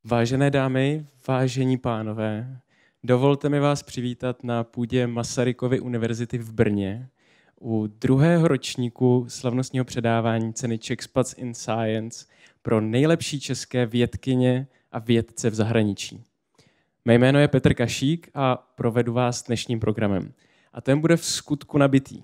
Vážené dámy, vážení pánové, dovolte mi vás přivítat na půdě Masarykovy univerzity v Brně u druhého ročníku slavnostního předávání ceny Czech Spots in Science pro nejlepší české vědkyně a vědce v zahraničí. Mé jméno je Petr Kašík a provedu vás dnešním programem. A ten bude v skutku nabitý.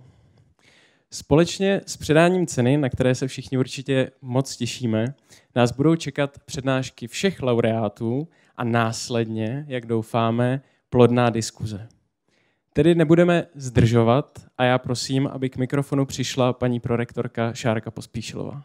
Společně s předáním ceny, na které se všichni určitě moc těšíme, nás budou čekat přednášky všech laureátů a následně, jak doufáme, plodná diskuze. Tedy nebudeme zdržovat a já prosím, aby k mikrofonu přišla paní prorektorka Šárka Pospíšilová.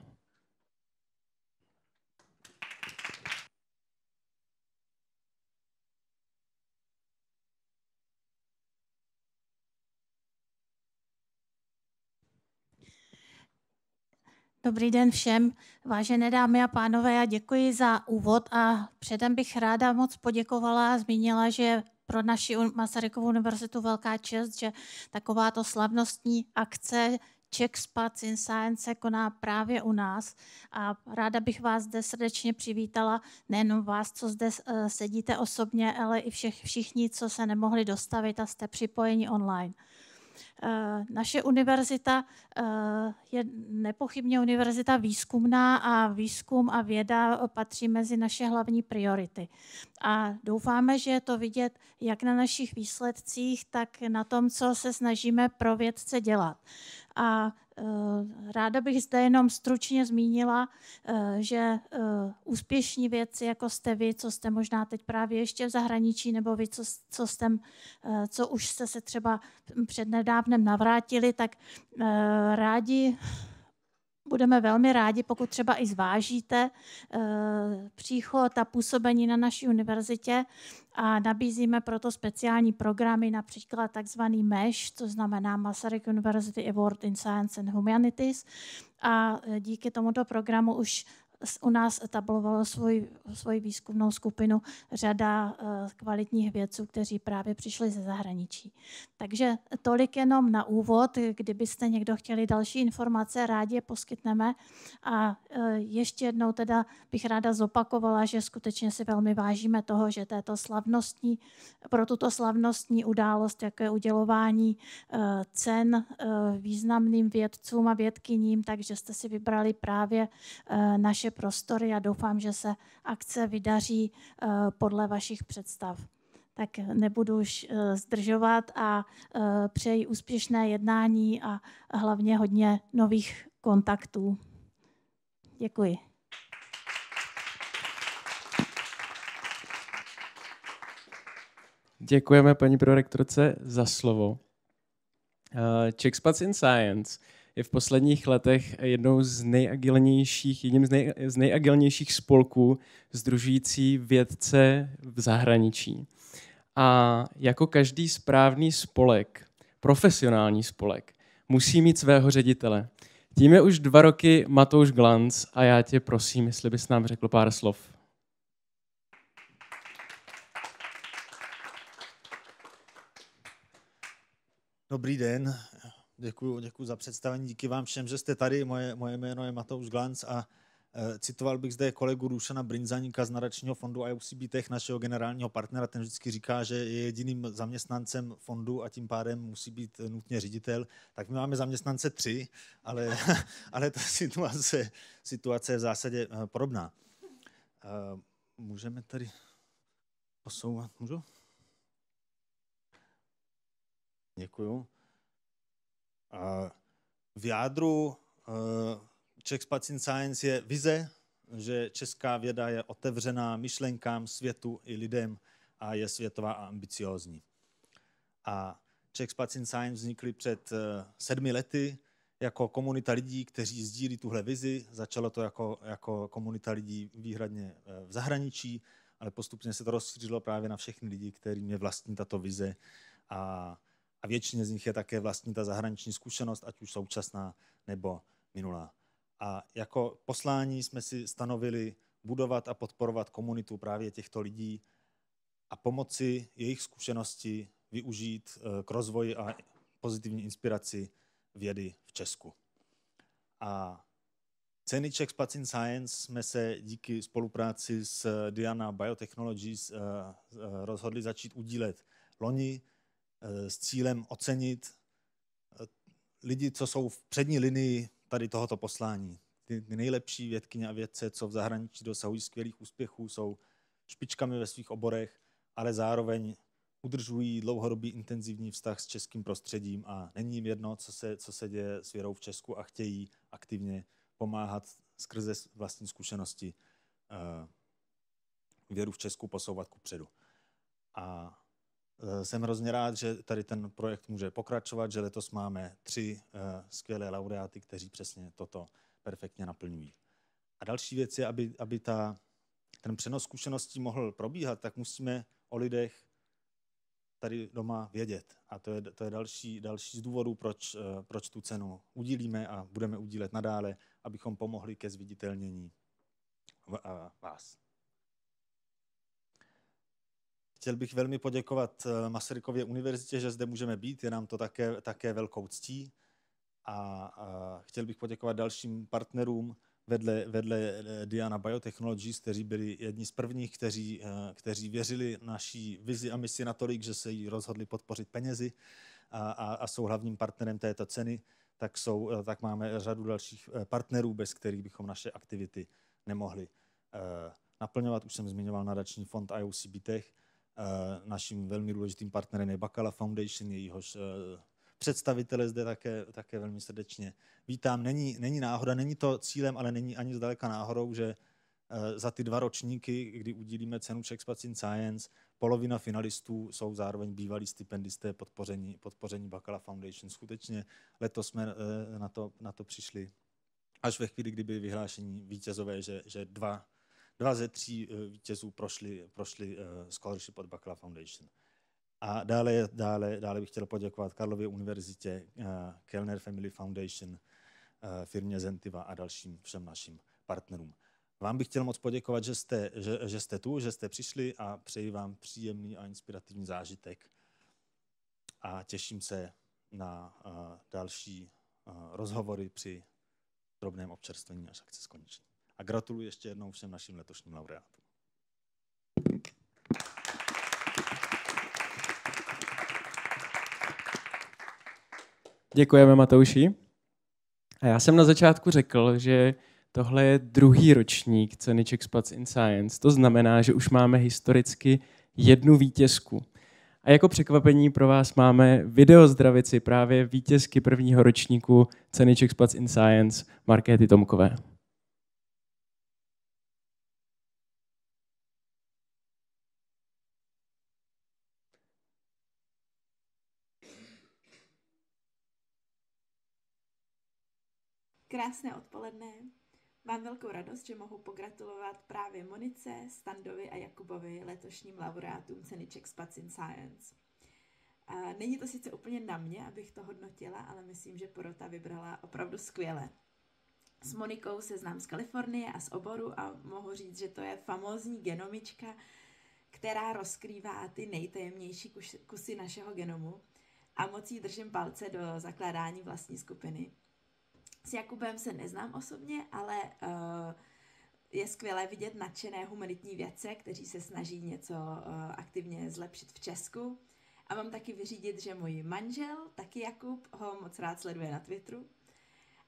Dobrý den všem, vážené dámy a pánové, já děkuji za úvod a předem bych ráda moc poděkovala a zmínila, že pro naši Masarykovu univerzitu velká čest, že takováto slavnostní akce Czech Spots in Science se koná právě u nás a ráda bych vás zde srdečně přivítala, nejenom vás, co zde sedíte osobně, ale i všichni, co se nemohli dostavit a jste připojeni online. Naše univerzita je nepochybně univerzita výzkumná a výzkum a věda patří mezi naše hlavní priority. A doufáme, že je to vidět jak na našich výsledcích, tak na tom, co se snažíme pro vědce dělat. A ráda bych zde jenom stručně zmínila, že úspěšní vědci, jako jste vy, co jste možná teď právě ještě v zahraničí, nebo vy, co už jste se třeba přednedávnem navrátili, tak budeme velmi rádi, pokud třeba i zvážíte příchod a působení na naší univerzitě a nabízíme proto speciální programy, například takzvaný MESH, to znamená Masaryk University Award in Science and Humanities. A díky tomuto programu už u nás etablovalo svoji výzkumnou skupinu řada kvalitních vědců, kteří právě přišli ze zahraničí. Takže tolik jenom na úvod. Kdybyste někdo chtěli další informace, rádi je poskytneme. A ještě jednou teda bych ráda zopakovala, že skutečně si velmi vážíme toho, že pro tuto slavnostní událost, jako je udělování cen významným vědcům a vědkyním, takže jste si vybrali právě naše prostory a doufám, že se akce vydaří podle vašich představ. Tak nebudu už zdržovat a přeji úspěšné jednání a hlavně hodně nových kontaktů. Děkuji. Děkujeme paní prorektorce za slovo. Czech Spots in Science je v posledních letech jedním z nejagilnějších spolků sdružující vědce v zahraničí. A jako každý správný spolek, profesionální spolek, musí mít svého ředitele. Tím je už 2 roky Matouš Glanc a já tě prosím, jestli bys nám řekl pár slov. Dobrý den, děkuji za představení, díky vám všem, že jste tady. Moje jméno je Matouš Glanc a citoval bych zde kolegu Dušana Brinzaníka z nadačního fondu IUCB Tech, našeho generálního partnera. Ten vždycky říká, že je jediným zaměstnancem fondu a tím pádem musí být nutně ředitel. Tak my máme zaměstnance 3, ale ta situace je v zásadě podobná. Můžeme tady posouvat, můžu? Děkuju. V jádru Czech Spots in Science je vize, že česká věda je otevřená myšlenkám, světu i lidem a je světová a ambiciózní. A Czech Spots in Science vznikly před 7 lety jako komunita lidí, kteří sdílí tuhle vizi. Začalo to jako komunita lidí výhradně v zahraničí, ale postupně se to rozšířilo právě na všechny lidi, kterým je vlastní tato vize a většině z nich je také vlastní ta zahraniční zkušenost, ať už současná nebo minulá. A jako poslání jsme si stanovili budovat a podporovat komunitu právě těchto lidí a pomoci jejich zkušenosti využít k rozvoji a pozitivní inspiraci vědy v Česku. A Ceny Czech Spots in Science jsme se díky spolupráci s Diana Biotechnologies rozhodli začít udílet loni s cílem ocenit lidi, co jsou v přední linii tady tohoto poslání. Ty nejlepší vědkyně a vědce, co v zahraničí dosahují skvělých úspěchů, jsou špičkami ve svých oborech, ale zároveň udržují dlouhodobý intenzivní vztah s českým prostředím a není jim jedno, co se děje s vědou v Česku a chtějí aktivně pomáhat skrze vlastní zkušenosti vědu v Česku posouvat kupředu. A jsem hrozně rád, že tady ten projekt může pokračovat, že letos máme 3 skvělé laureáty, kteří přesně toto perfektně naplňují. A další věc je, aby ten přenos zkušeností mohl probíhat, tak musíme o lidech tady doma vědět. A to je další z důvodů, proč tu cenu udílíme a budeme udílet nadále, abychom pomohli ke zviditelnění vás. Chtěl bych velmi poděkovat Masarykově univerzitě, že zde můžeme být, je nám to také velkou ctí. A chtěl bych poděkovat dalším partnerům vedle Diana Biotechnologies, kteří byli jedni z prvních, kteří věřili naší vizi a misi natolik, že se jí rozhodli podpořit penězi a jsou hlavním partnerem této ceny, tak máme řadu dalších partnerů, bez kterých bychom naše aktivity nemohli naplňovat. Už jsem zmiňoval nadační fond IOC BTech. Naším velmi důležitým partnerem je Bakala Foundation, jejíhož představitele zde také velmi srdečně vítám. Není náhoda, není to cílem, ale není ani zdaleka náhodou, že za ty 2 ročníky, kdy udílíme cenu Czech Spots in Science, polovina finalistů jsou zároveň bývalí stipendisté podpoření Bakala Foundation. Skutečně letos jsme na to přišli až ve chvíli, kdy byli vyhlášení vítězové, že 2 ze 3 vítězů prošli scholarship od Bakala Foundation. A dále bych chtěl poděkovat Karlově univerzitě, Kellner Family Foundation, firmě Zentiva a dalším všem našim partnerům. Vám bych chtěl moc poděkovat, že jste tu, že jste přišli a přeji vám příjemný a inspirativní zážitek. A těším se na další rozhovory při drobném občerstvení, až akce skončí. A gratuluji ještě jednou všem našim letošním laureátům. Děkujeme, Matouši. A já jsem na začátku řekl, že tohle je 2. ročník ceny Czech Spots in Science. To znamená, že už máme historicky 1 vítězku. A jako překvapení pro vás máme videozdravici právě vítězky 1. ročníku ceny Czech Spots in Science Markéty Tomkové. Krásné odpoledne. Mám velkou radost, že mohu pogratulovat právě Monice, Standovi a Jakubovi, letošním laureátům ceny Czech Spots in Science. Není to sice úplně na mě, abych to hodnotila, ale myslím, že porota vybrala opravdu skvěle. S Monikou se znám z Kalifornie a z oboru a mohu říct, že to je famózní genomička, která rozkrývá ty nejtajemnější kusy našeho genomu a moc jí držím palce do zakládání vlastní skupiny. S Jakubem se neznám osobně, ale je skvělé vidět nadšené humanitní vědce, kteří se snaží něco aktivně zlepšit v Česku. A mám taky vyřídit, že můj manžel, taky Jakub, ho moc rád sleduje na Twitteru.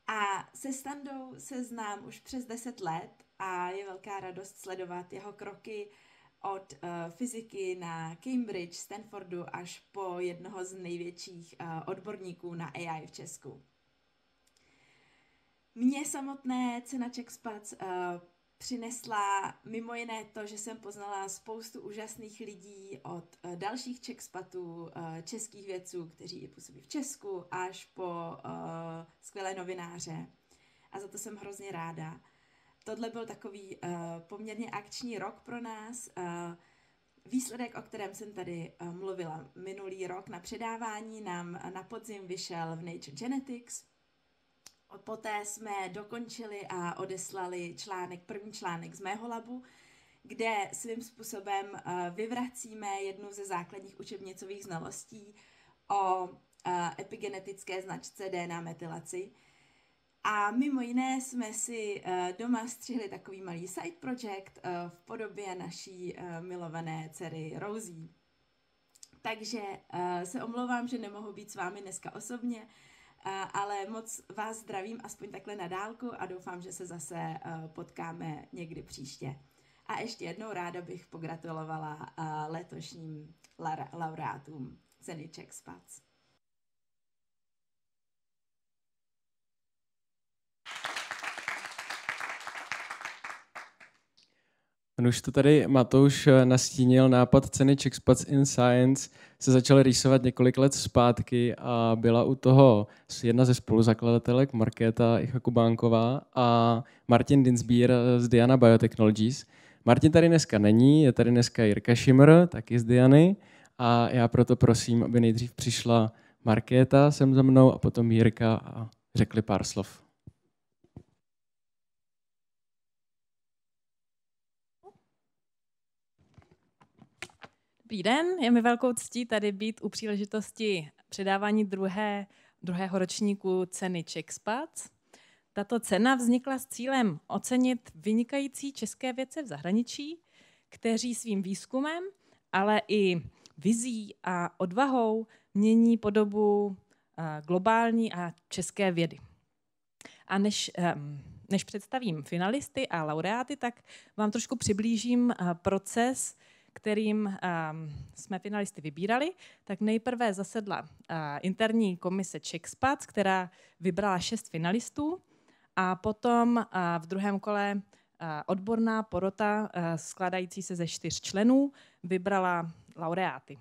A se Standou se znám už přes 10 let a je velká radost sledovat jeho kroky od fyziky na Cambridge, Stanfordu až po jednoho z největších odborníků na AI v Česku. Mně samotné cena Czech Spots přinesla mimo jiné to, že jsem poznala spoustu úžasných lidí od dalších Czech Spotů, českých vědců, kteří i působí v Česku, až po skvělé novináře. A za to jsem hrozně ráda. Tohle byl takový poměrně akční rok pro nás. Výsledek, o kterém jsem tady mluvila minulý rok na předávání, nám na podzim vyšel v Nature Genetics. Poté jsme dokončili a odeslali první článek z mého labu, kde svým způsobem vyvracíme jednu ze základních učebnicových znalostí o epigenetické značce DNA metylaci. A mimo jiné jsme si doma střihli takový malý side project v podobě naší milované dcery Rosie. Takže se omlouvám, že nemohu být s vámi dneska osobně, ale moc vás zdravím aspoň takhle na dálku a doufám, že se zase potkáme někdy příště. A ještě jednou ráda bych pogratulovala letošním laureátům ceny Czech Spats. Už to tady Matouš nastínil, nápad ceny Czech Spats in Science se začal rýsovat několik let zpátky a byla u toho jedna ze spoluzakladatelek Markéta Jakubánková a Martin Dinsbier z Diana Biotechnologies. Martin tady dneska není, je tady dneska Jirka Šimr, taky z Diany, a já proto prosím, aby nejdřív přišla Markéta sem za mnou a potom Jirka a řekli pár slov. Dobrý den, je mi velkou ctí tady být u příležitosti předávání druhého ročníku ceny Czech Spats. Tato cena vznikla s cílem ocenit vynikající české vědce v zahraničí, kteří svým výzkumem, ale i vizí a odvahou mění podobu globální a české vědy. A než představím finalisty a laureáty, tak vám trošku přiblížím proces, kterým jsme finalisty vybírali. Tak nejprve zasedla interní komise Czech Spats, která vybrala 6 finalistů, a potom v druhém kole odborná porota skládající se ze 4 členů vybrala laureáty.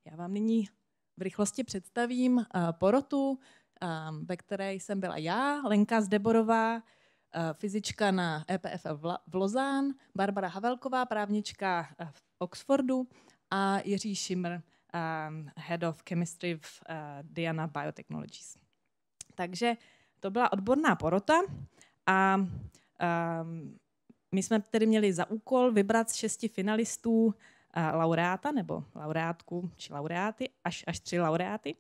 Já vám nyní v rychlosti představím porotu, ve které jsem byla já, Lenka Zdeborová, fyzička na EPFL v Lausanne, Barbara Havelková, právnička v Oxfordu a Jiří Šimr, Head of Chemistry v Diana Biotechnologies. Takže to byla odborná porota a my jsme tedy měli za úkol vybrat z 6 finalistů laureáta nebo laureátku či laureáty, až 3 laureáty.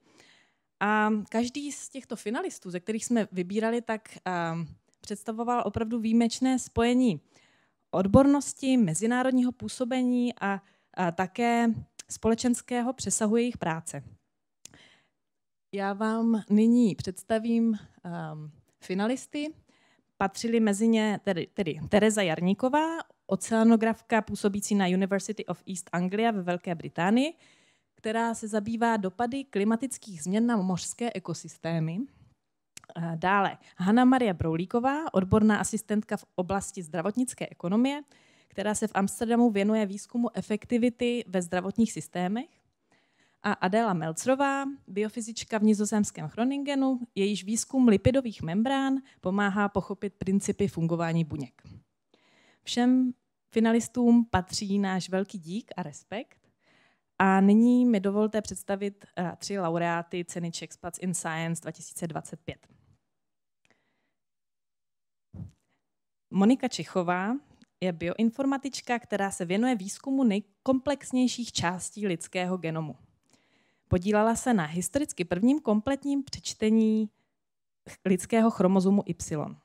A každý z těchto finalistů, ze kterých jsme vybírali, tak představoval opravdu výjimečné spojení odbornosti, mezinárodního působení a také společenského přesahu jejich práce. Já vám nyní představím finalisty. Patřili mezi ně tedy Tereza Jarníková, oceanografka působící na University of East Anglia ve Velké Británii, která se zabývá dopady klimatických změn na mořské ekosystémy. Dále Hanna Marie Broulíková, odborná asistentka v oblasti zdravotnické ekonomie, která se v Amsterdamu věnuje výzkumu efektivity ve zdravotních systémech. A Adéla Melcrová, biofyzička v nizozemském Groningenu, jejíž výzkum lipidových membrán pomáhá pochopit principy fungování buněk. Všem finalistům patří náš velký dík a respekt. A nyní mi dovolte představit 3 laureáty ceny Czech Spats in Science 2025. Monika Čechová je bioinformatička, která se věnuje výzkumu nejkomplexnějších částí lidského genomu. Podílela se na historicky prvním kompletním přečtení lidského chromozomu Y.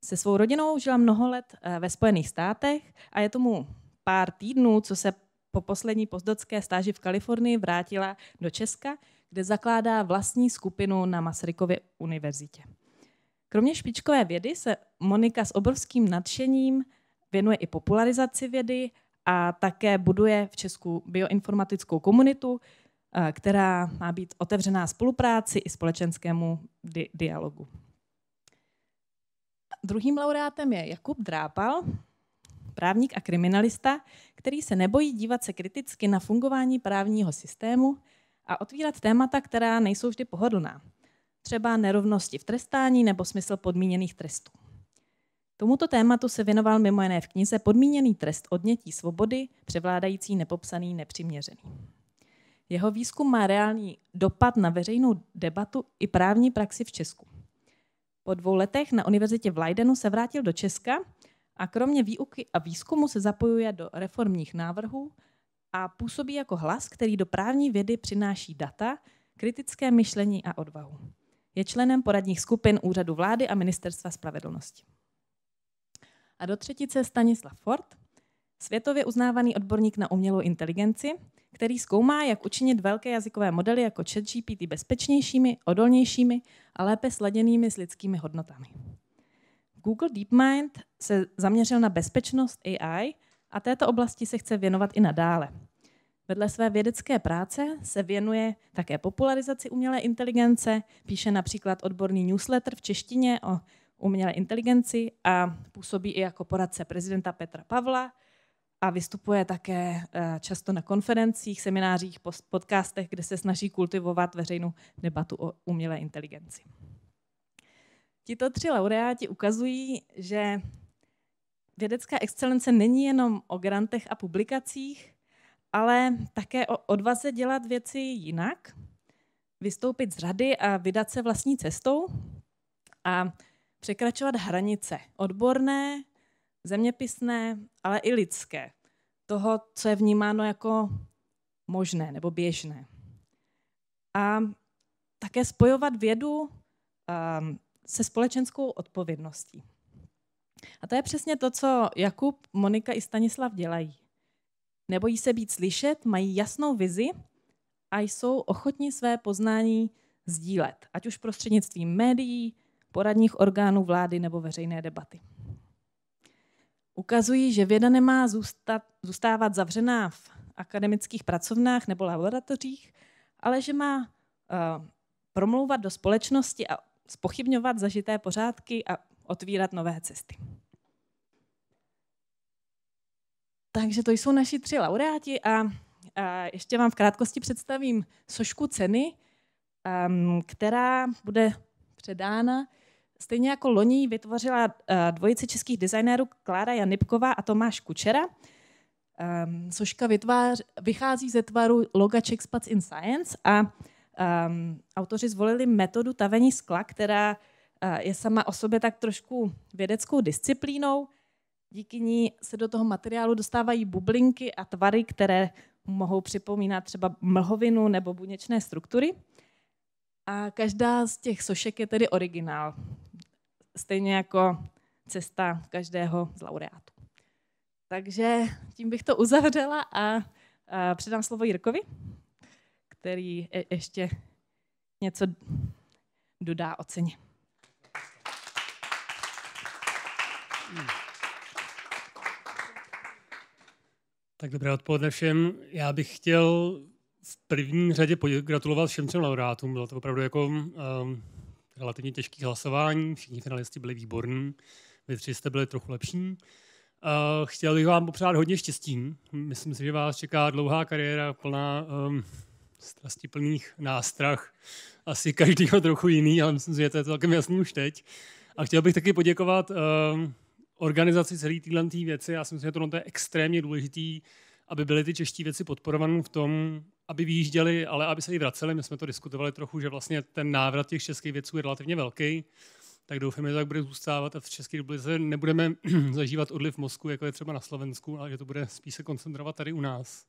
Se svou rodinou žila mnoho let ve Spojených státech a je tomu pár týdnů, co se po poslední postdocské stáži v Kalifornii vrátila do Česka, kde zakládá vlastní skupinu na Masarykově univerzitě. Kromě špičkové vědy se Monika s obrovským nadšením věnuje i popularizaci vědy a také buduje v Česku bioinformatickou komunitu, která má být otevřená spolupráci i společenskému dialogu. Druhým laureátem je Jakub Drápal, právník a kriminalista, který se nebojí dívat se kriticky na fungování právního systému a otvírat témata, která nejsou vždy pohodlná. Třeba nerovnosti v trestání nebo smysl podmíněných trestů. Tomuto tématu se věnoval mimo jiné v knize Podmíněný trest odnětí svobody, převládající nepopsaný nepřiměřený. Jeho výzkum má reálný dopad na veřejnou debatu i právní praxi v Česku. Po 2 letech na univerzitě v Leidenu se vrátil do Česka a kromě výuky a výzkumu se zapojuje do reformních návrhů a působí jako hlas, který do právní vědy přináší data, kritické myšlení a odvahu. Je členem poradních skupin Úřadu vlády a Ministerstva spravedlnosti. A do třetice Stanislav Ford, světově uznávaný odborník na umělou inteligenci, který zkoumá, jak učinit velké jazykové modely jako ChatGPT bezpečnějšími, odolnějšími a lépe sladěnými s lidskými hodnotami. Google DeepMind se zaměřil na bezpečnost AI a této oblasti se chce věnovat i nadále. Vedle své vědecké práce se věnuje také popularizaci umělé inteligence, píše například odborný newsletter v češtině o umělé inteligenci a působí i jako poradce prezidenta Petra Pavla a vystupuje také často na konferencích, seminářích, podcastech, kde se snaží kultivovat veřejnou debatu o umělé inteligenci. Tito 3 laureáti ukazují, že vědecká excelence není jenom o grantech a publikacích, ale také o odvaze dělat věci jinak, vystoupit z řady a vydat se vlastní cestou a překračovat hranice odborné, zeměpisné, ale i lidské. Toho, co je vnímáno jako možné nebo běžné. A také spojovat vědu se společenskou odpovědností. A to je přesně to, co Jakub, Monika i Stanislav dělají. Nebojí se být slyšet, mají jasnou vizi a jsou ochotni své poznání sdílet, ať už prostřednictvím médií, poradních orgánů vlády nebo veřejné debaty. Ukazují, že věda nemá zůstávat zavřená v akademických pracovnách nebo laboratořích, ale že má promlouvat do společnosti a zpochybňovat zažité pořádky a otvírat nové cesty. Takže to jsou naši 3 laureáti a ještě vám v krátkosti představím sošku ceny, která bude předána. Stejně jako loni vytvořila dvojice českých designérů Klára Janybková a Tomáš Kučera. Soška vychází ze tvaru loga Czech Spots in Science a autoři zvolili metodu tavení skla, která je sama o sobě tak trošku vědeckou disciplínou. Díky ní se do toho materiálu dostávají bublinky a tvary, které mohou připomínat třeba mlhovinu nebo buněčné struktury. A každá z těch sošek je tedy originál. Stejně jako cesta každého z laureátů. Takže tím bych to uzavřela a předám slovo Jirkovi, který ještě něco dodá o ceně. Tak dobré odpoledne všem. Já bych chtěl v první řadě gratulovat všem 3 laureátům. Bylo to opravdu jako relativně těžké hlasování. Všichni finalisti byli výborní. Vy 3 jste byli trochu lepší. Chtěl bych vám popřát hodně štěstí. Myslím si, že vás čeká dlouhá kariéra plná strastiplných nástrah. Asi každýho trochu jiný, ale myslím si, že to je celkem jasný už teď. A chtěl bych taky poděkovat organizaci celé téhle věci. Já si myslím, že tohle je extrémně důležitý, aby byly ty čeští věci podporované v tom, aby vyjížděli, ale aby se i vraceli. My jsme to diskutovali trochu, že vlastně ten návrat těch českých věců je relativně velký. Tak doufám, že tak bude zůstávat a v České republice nebudeme zažívat odliv mozku, jako je třeba na Slovensku, ale že to bude spíš se koncentrovat tady u nás.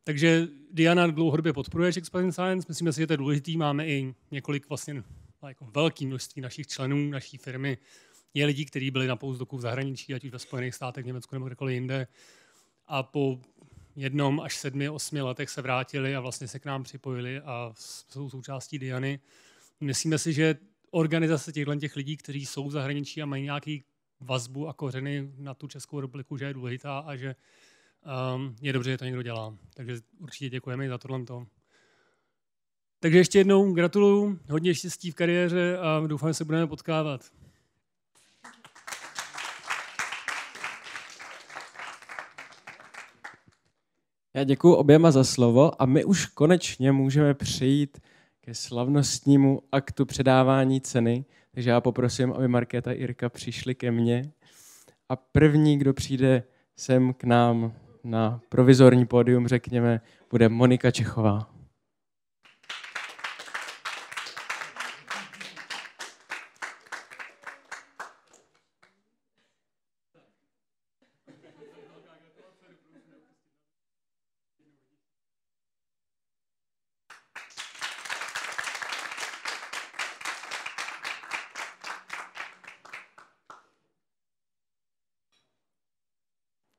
Takže Diana dlouhodobě podporuje Czech Spots in Science. Myslíme si, že to je důležitý. Máme i několik vlastně jako velké množství našich členů, naší firmy. Je lidí, kteří byli na postdoku v zahraničí, ať už ve Spojených státech, v Německu nebo kdekoliv jinde. A po 1 až 7, 8 letech se vrátili a vlastně se k nám připojili a jsou součástí Diany. Myslíme si, že organizace těch lidí, kteří jsou v zahraničí a mají nějaký vazbu a kořeny na tu Českou republiku, že je důležitá a že je dobře, že to někdo dělá. Takže určitě děkujeme i za tohle. Takže ještě jednou gratuluju, hodně štěstí v kariéře a doufám, že se budeme potkávat. Já děkuji oběma za slovo a my už konečně můžeme přejít ke slavnostnímu aktu předávání ceny. Takže já poprosím, aby Markéta a Jirka přišli ke mně. A první, kdo přijde sem k nám na provizorní pódium, řekněme, bude Monika Čechová.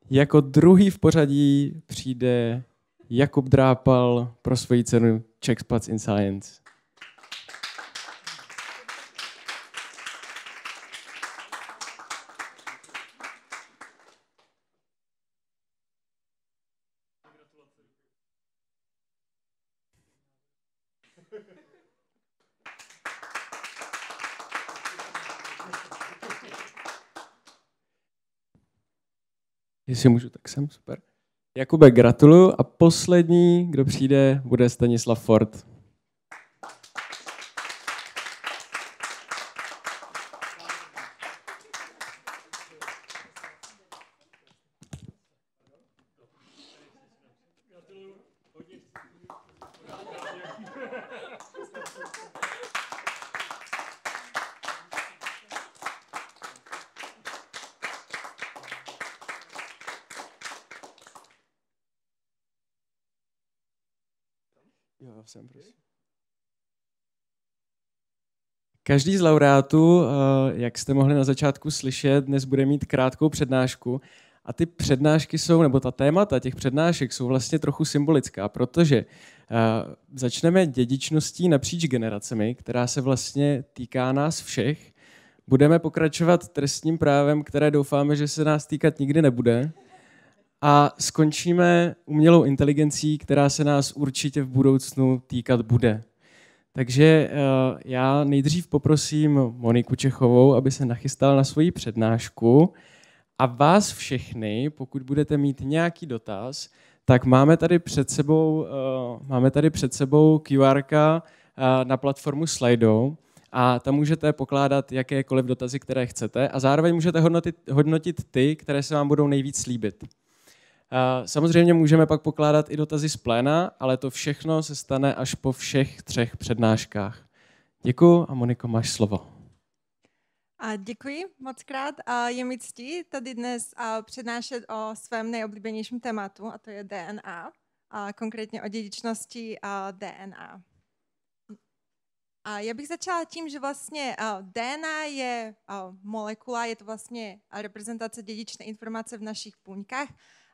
Jako druhý v pořadí přijde Jakub Drápal pro svoji cenu Czech Spats in Science. Jestli můžu, tak jsem, super. Jakube, gratuluju. A poslední, kdo přijde, bude Stanislav Ford. Jo, jsem, prosím. Každý z laureátů, jak jste mohli na začátku slyšet, dnes bude mít krátkou přednášku. A ty přednášky jsou, nebo ta témata těch přednášek jsou vlastně trochu symbolická, protože začneme dědičností napříč generacemi, která se vlastně týká nás všech. Budeme pokračovat trestním právem, které doufáme, že se nás týkat nikdy nebude. A skončíme umělou inteligencí, která se nás určitě v budoucnu týkat bude. Takže já nejdřív poprosím Moniku Čechovou, aby se nachystala na svoji přednášku. A vás všechny, pokud budete mít nějaký dotaz, tak máme tady před sebou QR na platformu Slido a tam můžete pokládat jakékoliv dotazy, které chcete a zároveň můžete hodnotit ty, které se vám budou nejvíc líbit. Samozřejmě můžeme pak pokládat i dotazy z pléna, ale to všechno se stane až po všech 3 přednáškách. Děkuji a Moniko, máš slovo. A děkuji moc krát. A je mi ctí tady dnes přednášet o svém nejoblíbenějším tématu, a to je DNA, a konkrétně o dědičnosti DNA. A já bych začala tím, že vlastně DNA je molekula, je to vlastně reprezentace dědičné informace v našich buňkách,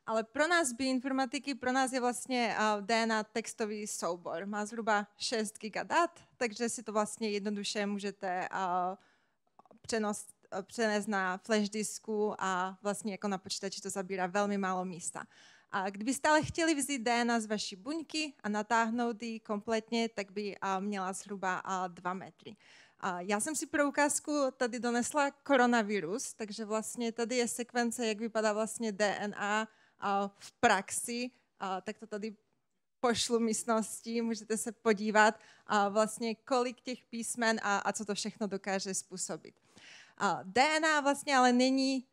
ale pro nás bioinformatiky, pro nás je vlastně DNA textový soubor. Má zhruba 6 gigadat, takže si to vlastně jednoduše můžete přenést na flash disku a vlastně jako na počítači to zabírá velmi málo místa. A kdybyste ale chtěli vzít DNA z vaší buňky a natáhnout ji kompletně, tak by měla zhruba 2 metry. Já jsem si pro ukázku tady donesla koronavirus, takže vlastně tady je sekvence, jak vypadá vlastně DNA v praxi, tak to tady pošlu místnosti, můžete se podívat vlastně kolik těch písmen a co to všechno dokáže způsobit. DNA vlastně ale není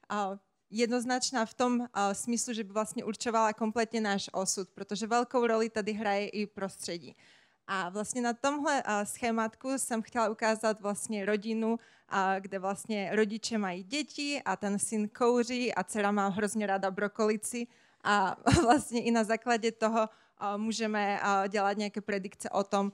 jednoznačná v tom smyslu, že by vlastně určovala kompletně náš osud, protože velkou roli tady hraje i prostředí. A vlastně na tomhle schématku jsem chtěla ukázat vlastně rodinu, kde vlastně rodiče mají děti a ten syn kouří a dcera má hrozně ráda brokolici a vlastně i na základě toho můžeme dělat nějaké predikce o tom,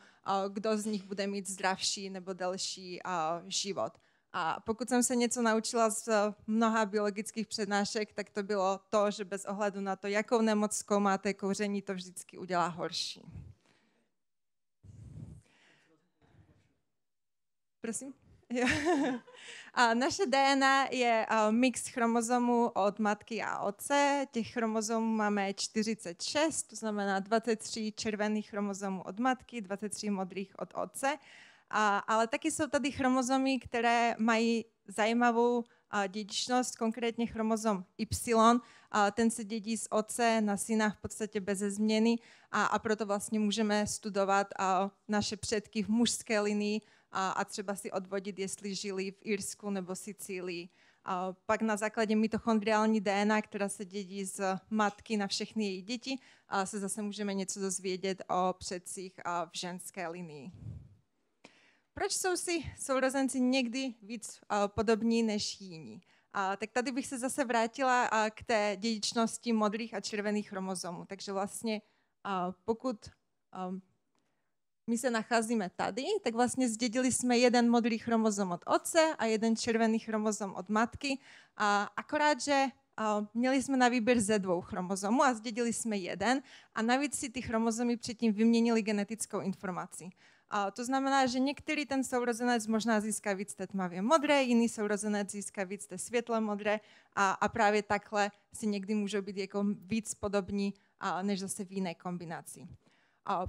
kdo z nich bude mít zdravší nebo delší život. A pokud jsem se něco naučila z mnoha biologických přednášek, tak to bylo to, že bez ohledu na to, jakou nemoc zkoumáte, kouření to vždycky udělá horší. Prosím? Jo. A naše DNA je mix chromozomů od matky a otce. Těch chromozomů máme 46, to znamená 23 červených chromozomů od matky, 23 modrých od otce. Ale taky jsou tady chromozomy, které mají zajímavou dědičnost, konkrétně chromozom Y. Ten se dědí z otce na syna v podstatě beze změny a proto vlastně můžeme studovat naše předky v mužské linii a třeba si odvodit, jestli žili v Irsku nebo Sicílii. Pak na základě mitochondriální DNA, která se dědí z matky na všechny její děti, se zase můžeme něco dozvědět o předcích v ženské linii. Proč jsou si sourozenci někdy víc podobní než jiní? Tak tady bych se zase vrátila k té dědičnosti modrých a červených chromozomů. Takže vlastně pokud my se nacházíme tady, tak vlastně zdědili jsme jeden modrý chromozom od otce a jeden červený chromozom od matky. Akorát, že měli jsme na výběr ze 2 chromozomů a zdědili jsme jeden a navíc si ty chromozomy předtím vyměnili genetickou informaci. To znamená, že některý ten sourozenec možná získá víc té tmavě modré, jiný sourozenec získá víc té světle modré a právě takhle si někdy můžou být jako víc podobní než zase v jiné kombinaci.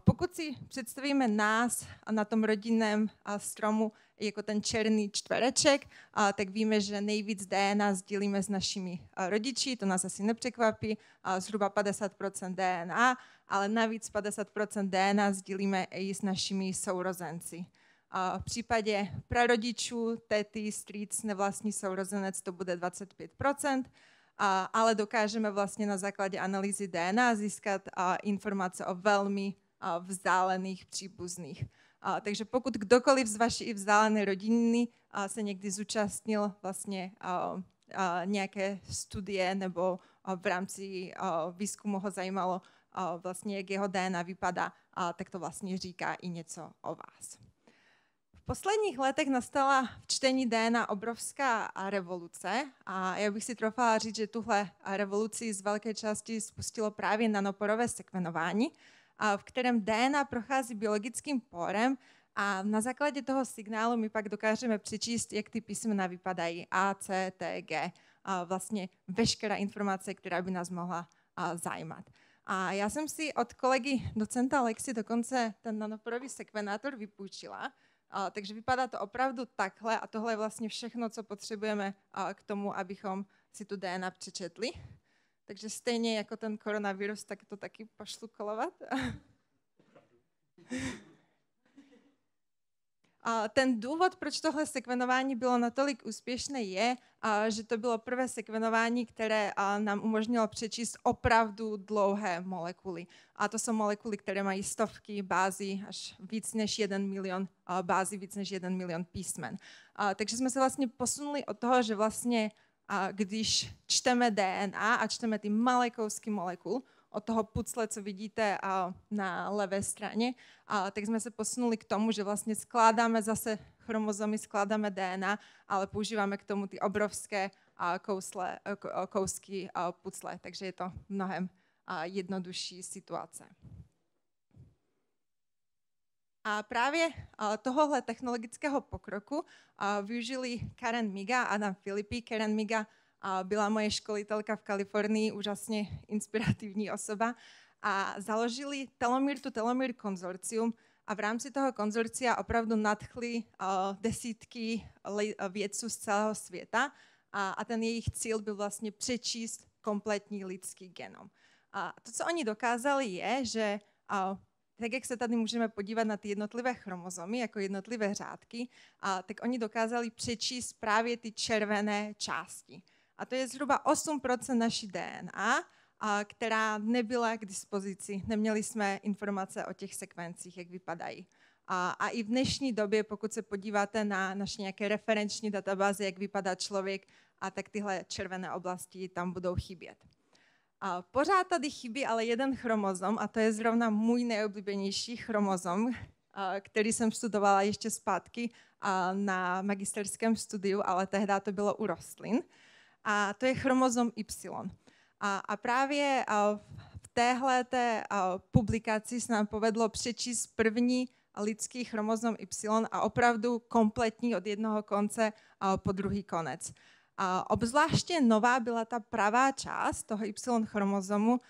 Pokud si představíme nás na tom rodinném stromu jako ten černý čtvereček, tak víme, že nejvíc DNA sdílíme s našimi rodiči, to nás asi nepřekvapí, zhruba 50% DNA, ale navíc 50% DNA sdílíme i s našimi sourozenci. V případě prarodičů, tety, strýc, nevlastní sourozenec to bude 25%, ale dokážeme vlastně na základě analýzy DNA získat informace o velmi vzdálených příbuzných. Takže pokud kdokoliv z vaší vzdálené rodiny se někdy zúčastnil vlastně nějaké studie nebo v rámci výzkumu ho zajímalo vlastně, jak jeho DNA vypadá, tak to vlastně říká i něco o vás. V posledních letech nastala v čtení DNA obrovská revoluce a já bych si trofala říct, že tuhle revoluci z velké části spustilo právě nanoporové sekvenování, v kterém DNA prochází biologickým pórem a na základě toho signálu my pak dokážeme přečíst, jak ty písmena vypadají A, C, T, G. Vlastně veškerá informace, která by nás mohla zajímat. A já jsem si od kolegy docenta Lexi dokonce ten nanoporový sekvenátor vypůjčila, takže vypadá to opravdu takhle a tohle je vlastně všechno, co potřebujeme k tomu, abychom si tu DNA přečetli. Takže stejně jako ten koronavirus, tak to taky pošlu kolovat. Ten důvod, proč tohle sekvenování bylo natolik úspěšné, je, že to bylo prvé sekvenování, které nám umožnilo přečíst opravdu dlouhé molekuly. A to jsou molekuly, které mají stovky bází, až víc než 1 milion bází, víc než 1 milion písmen. Takže jsme se vlastně posunuli od toho, že vlastně když čteme DNA a čteme ty malé kousky molekul, od toho pucle, co vidíte na levé straně, tak jsme se posunuli k tomu, že vlastně skládáme zase chromozomy, skládáme DNA, ale používáme k tomu ty obrovské kousky pucle, takže je to mnohem jednodušší situace. A právě tohohle technologického pokroku využili Karen Miga a Adam Filippi. Karen Miga byla moje školitelka v Kalifornii, úžasně inspirativní osoba. A založili Telomere to Telomere konzorcium a v rámci toho konzorcia opravdu nadchli desítky vědců z celého světa a ten jejich cíl byl vlastně přečíst kompletní lidský genom. A to, co oni dokázali, je, že tak jak se tady můžeme podívat na ty jednotlivé chromozomy, jako jednotlivé řádky, tak oni dokázali přečíst právě ty červené části. A to je zhruba 8% naší DNA, která nebyla k dispozici. Neměli jsme informace o těch sekvencích, jak vypadají. A i v dnešní době, pokud se podíváte na naše nějaké referenční databáze, jak vypadá člověk, tak tyhle červené oblasti tam budou chybět. Pořád tady chybí ale jeden chromozom a to je zrovna můj nejoblíbenější chromozom, který jsem studovala ještě zpátky na magisterském studiu, ale tehdy to bylo u rostlin. A to je chromozom Y. A právě v téhleté publikaci se nám povedlo přečíst první lidský chromozom Y a opravdu kompletní od jednoho konce po druhý konec. Obzvláště nová byla ta pravá část toho Y chromozomu.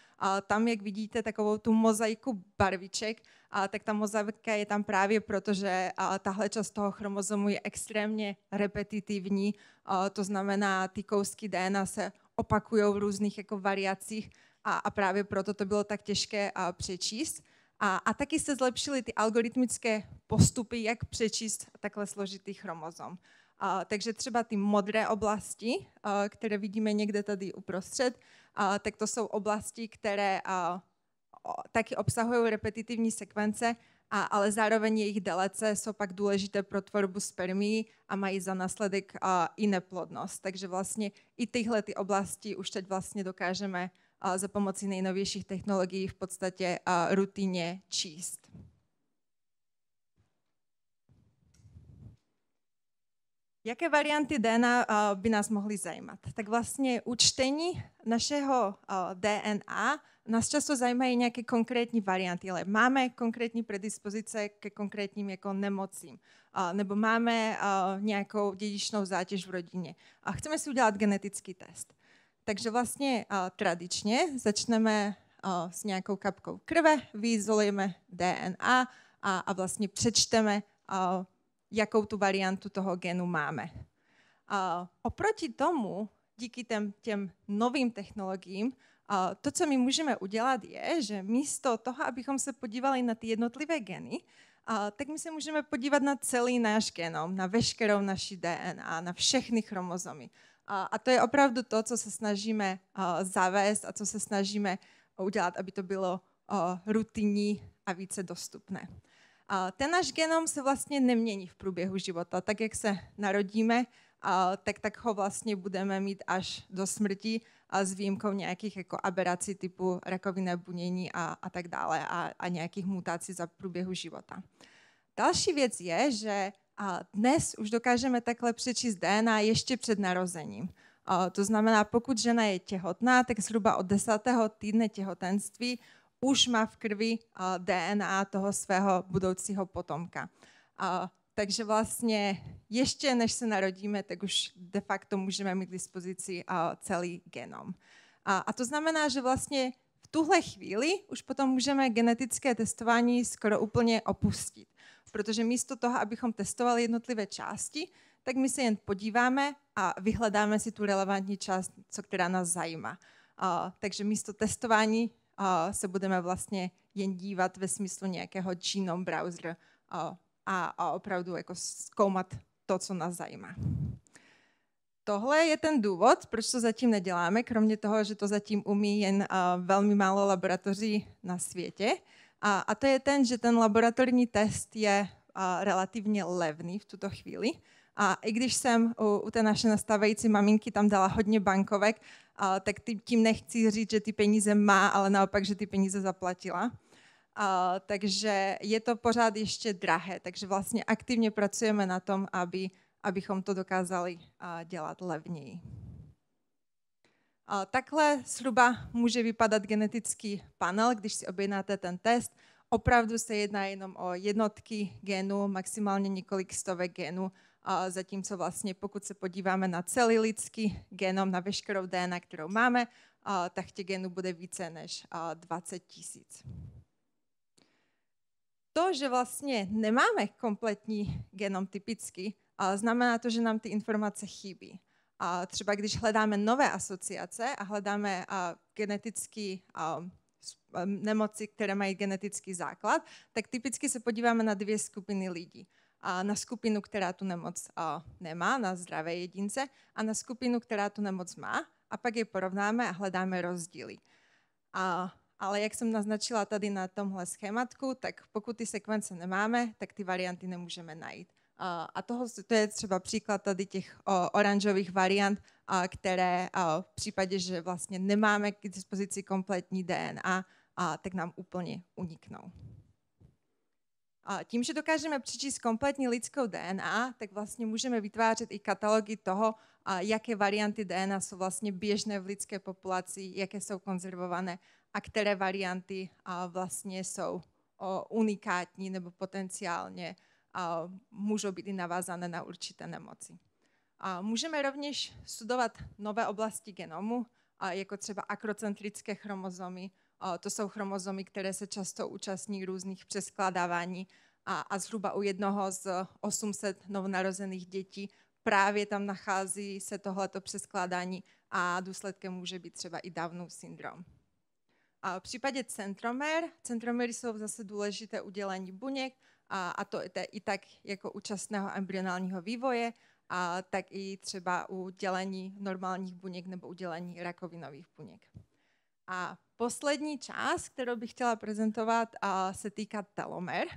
Tam, jak vidíte, takovou tu mozaiku barviček, tak ta mozaika je tam právě proto, že tahle část toho chromozomu je extrémně repetitivní. To znamená, ty kousky DNA se opakují v různých jako variacích a právě proto to bylo tak těžké přečíst. A taky se zlepšily ty algoritmické postupy, jak přečíst takhle složitý chromozom. Takže třeba ty modré oblasti, které vidíme někde tady uprostřed, tak to jsou oblasti, které taky obsahují repetitivní sekvence, ale zároveň jejich delece jsou pak důležité pro tvorbu spermií a mají za následek i neplodnost. Takže vlastně i tyhle ty oblasti už teď vlastně dokážeme za pomocí nejnovějších technologií v podstatě rutině číst. Jaké varianty DNA by nás mohly zajímat? Tak vlastně u čtení našeho DNA nás často zajímají nějaké konkrétní varianty, ale máme konkrétní predispozice ke konkrétním jako nemocím, nebo máme nějakou dědičnou zátěž v rodině a chceme si udělat genetický test. Takže vlastně tradičně začneme s nějakou kapkou krve, vyizolujeme DNA a vlastně přečteme, jakou tu variantu toho genu máme. Oproti tomu, díky těm novým technologiím, to, co my můžeme udělat, je, že místo toho, abychom se podívali na ty jednotlivé geny, tak my se můžeme podívat na celý náš genom, na veškerou naši DNA, na všechny chromozomy. A to je opravdu to, co se snažíme zavést a co se snažíme udělat, aby to bylo rutinní a více dostupné. Ten náš genom se vlastně nemění v průběhu života. Tak, jak se narodíme, tak ho vlastně budeme mít až do smrti s výjimkou nějakých jako aberací typu rakovinné bunění a tak dále a nějakých mutací za průběhu života. Další věc je, že dnes už dokážeme takhle přečíst DNA ještě před narozením. To znamená, pokud žena je těhotná, tak zhruba od 10. týdne těhotenství už má v krvi DNA toho svého budoucího potomka. Takže vlastně ještě než se narodíme, tak už de facto můžeme mít k dispozici celý genom. A to znamená, že vlastně v tuhle chvíli už potom můžeme genetické testování skoro úplně opustit. Protože místo toho, abychom testovali jednotlivé části, tak my se jen podíváme a vyhledáme si tu relevantní část, která nás zajímá. Takže místo testování se budeme vlastně jen dívat ve smyslu nějakého genome browser a opravdu jako zkoumat to, co nás zajímá. Tohle je ten důvod, proč to zatím neděláme, kromě toho, že to zatím umí jen velmi málo laboratoří na světě. A to je ten, že ten laboratorní test je relativně levný v tuto chvíli. A i když jsem u té naše nastávající maminky tam dala hodně bankovek, tak tím nechci říct, že ty peníze má, ale naopak, že ty peníze zaplatila. Takže je to pořád ještě drahé, takže vlastně aktivně pracujeme na tom, abychom to dokázali dělat levněji. Takhle zhruba může vypadat genetický panel, když si objednáte ten test. Opravdu se jedná jenom o jednotky genů, maximálně několik stovek genů, zatímco vlastně pokud se podíváme na celý lidský genom, na veškerou DNA, kterou máme, tak těch genů bude více než 20 000. To, že vlastně nemáme kompletní genom typicky, znamená to, že nám ty informace chybí. Třeba když hledáme nové asociace a hledáme genetické nemoci, které mají genetický základ, tak typicky se podíváme na dvě skupiny lidí. Na skupinu, která tu nemoc nemá, na zdravé jedince, a na skupinu, která tu nemoc má, a pak je porovnáme a hledáme rozdíly. Ale jak jsem naznačila tady na tomhle schématku, tak pokud ty sekvence nemáme, tak ty varianty nemůžeme najít. A to je třeba příklad tady těch oranžových variant, které v případě, že vlastně nemáme k dispozici kompletní DNA, tak nám úplně uniknou. Tím, že dokážeme přečíst kompletní lidskou DNA, tak vlastně můžeme vytvářet i katalogy toho, jaké varianty DNA jsou vlastně běžné v lidské populaci, jaké jsou konzervované a které varianty vlastně jsou unikátní nebo potenciálně můžou být i navázané na určité nemoci. Můžeme rovněž studovat nové oblasti genomu, jako třeba akrocentrické chromozomy. To jsou chromozomy, které se často účastní různých přeskládávání a zhruba u jednoho z 800 novonarozených dětí právě tam nachází se tohleto přeskládání a důsledkem může být třeba i Downův syndrom. V případě centromery jsou zase důležité udělení buněk, a to i tak jako účastného embryonálního vývoje, tak i třeba u dělení normálních buněk nebo udělení rakovinových buněk. A poslední část, kterou bych chtěla prezentovat, se týká telomer.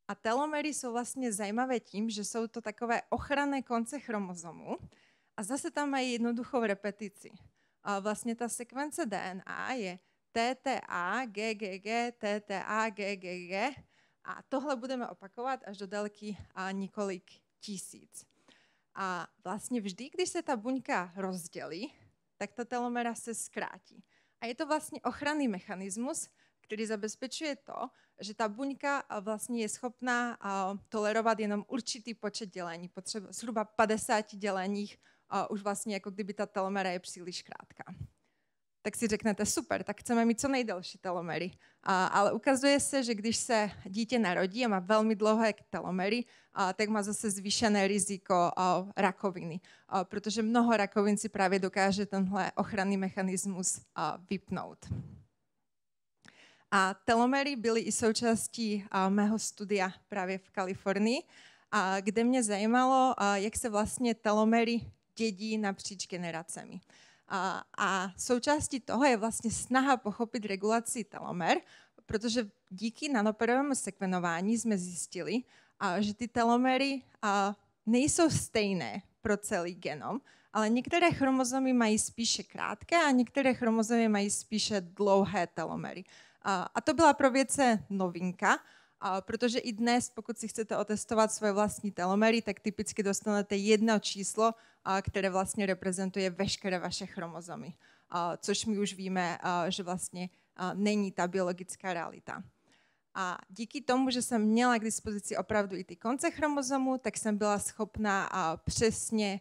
A telomery jsou vlastně zajímavé tím, že jsou to takové ochranné konce chromozomu a zase tam mají jednoduchou repetici. A vlastně ta sekvence DNA je TTA, GGG, TTA, GGG a tohle budeme opakovat až do délky několik tisíc. A vlastně vždy, když se ta buňka rozdělí, tak ta telomera se zkrátí. A je to vlastně ochranný mechanismus, který zabezpečuje to, že ta buňka vlastně je schopná tolerovat jenom určitý počet dělení. Potřeba zhruba 50 děleních už vlastně jako kdyby ta telomera je příliš krátká. Tak si řeknete, super, tak chceme mít co nejdelší telomery. Ale ukazuje se, že když se dítě narodí a má velmi dlouhé telomery, tak má zase zvýšené riziko rakoviny, protože mnoho rakovin si právě dokáže tenhle ochranný mechanismus vypnout. A telomery byly i součástí mého studia právě v Kalifornii, kde mě zajímalo, jak se vlastně telomery dědí napříč generacemi. A součástí toho je vlastně snaha pochopit regulaci telomer, protože díky nanoperovému sekvenování jsme zjistili, že ty telomery nejsou stejné pro celý genom, ale některé chromozomy mají spíše krátké a některé chromozomy mají spíše dlouhé telomery. A to byla pro vědce novinka, protože i dnes, pokud si chcete otestovat svoje vlastní telomery, tak typicky dostanete jedno číslo, které vlastně reprezentuje veškeré vaše chromozomy, což my už víme, že vlastně není ta biologická realita. A díky tomu, že jsem měla k dispozici opravdu i ty konce chromozomu, tak jsem byla schopná přesně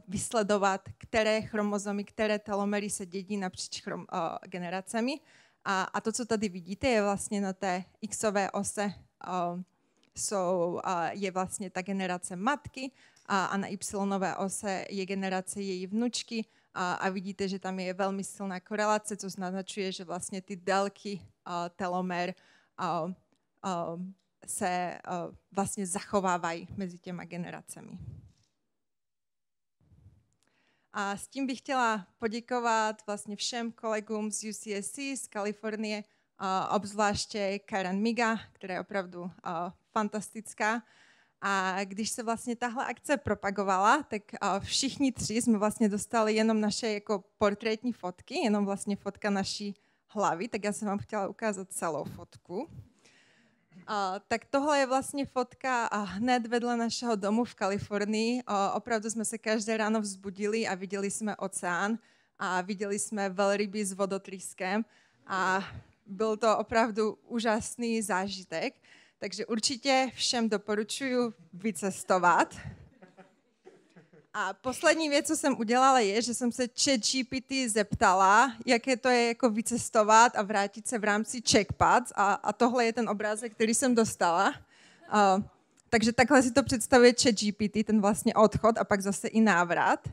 vysledovat, které chromozomy, které telomery se dědí napříč generacemi. A to, co tady vidíte, je vlastně na té xové ose je vlastně ta generace matky a na y-nové ose je generace její vnučky a vidíte, že tam je velmi silná korelace, což naznačuje, že vlastně ty délky telomer se vlastně zachovávají mezi těma generacemi. A s tím bych chtěla poděkovat vlastně všem kolegům z UCSC, z Kalifornie, obzvláště Karen Miga, která je opravdu fantastická. A když se vlastně tahle akce propagovala, tak všichni tři jsme vlastně dostali jenom naše jako portrétní fotky, jenom vlastně fotka naší hlavy, tak já jsem vám chtěla ukázat celou fotku. Tak tohle je vlastně fotka hned vedle našeho domu v Kalifornii. Opravdu jsme se každé ráno vzbudili a viděli jsme oceán a viděli jsme velryby s vodotrýskem a byl to opravdu úžasný zážitek. Takže určitě všem doporučuji vycestovat. A poslední věc, co jsem udělala, je, že jsem se ChatGPT zeptala, jaké to je jako vycestovat a vrátit se v rámci CheckPads. A tohle je ten obrázek, který jsem dostala. Takže takhle si to představuje ChatGPT, ten vlastně odchod a pak zase i návrat.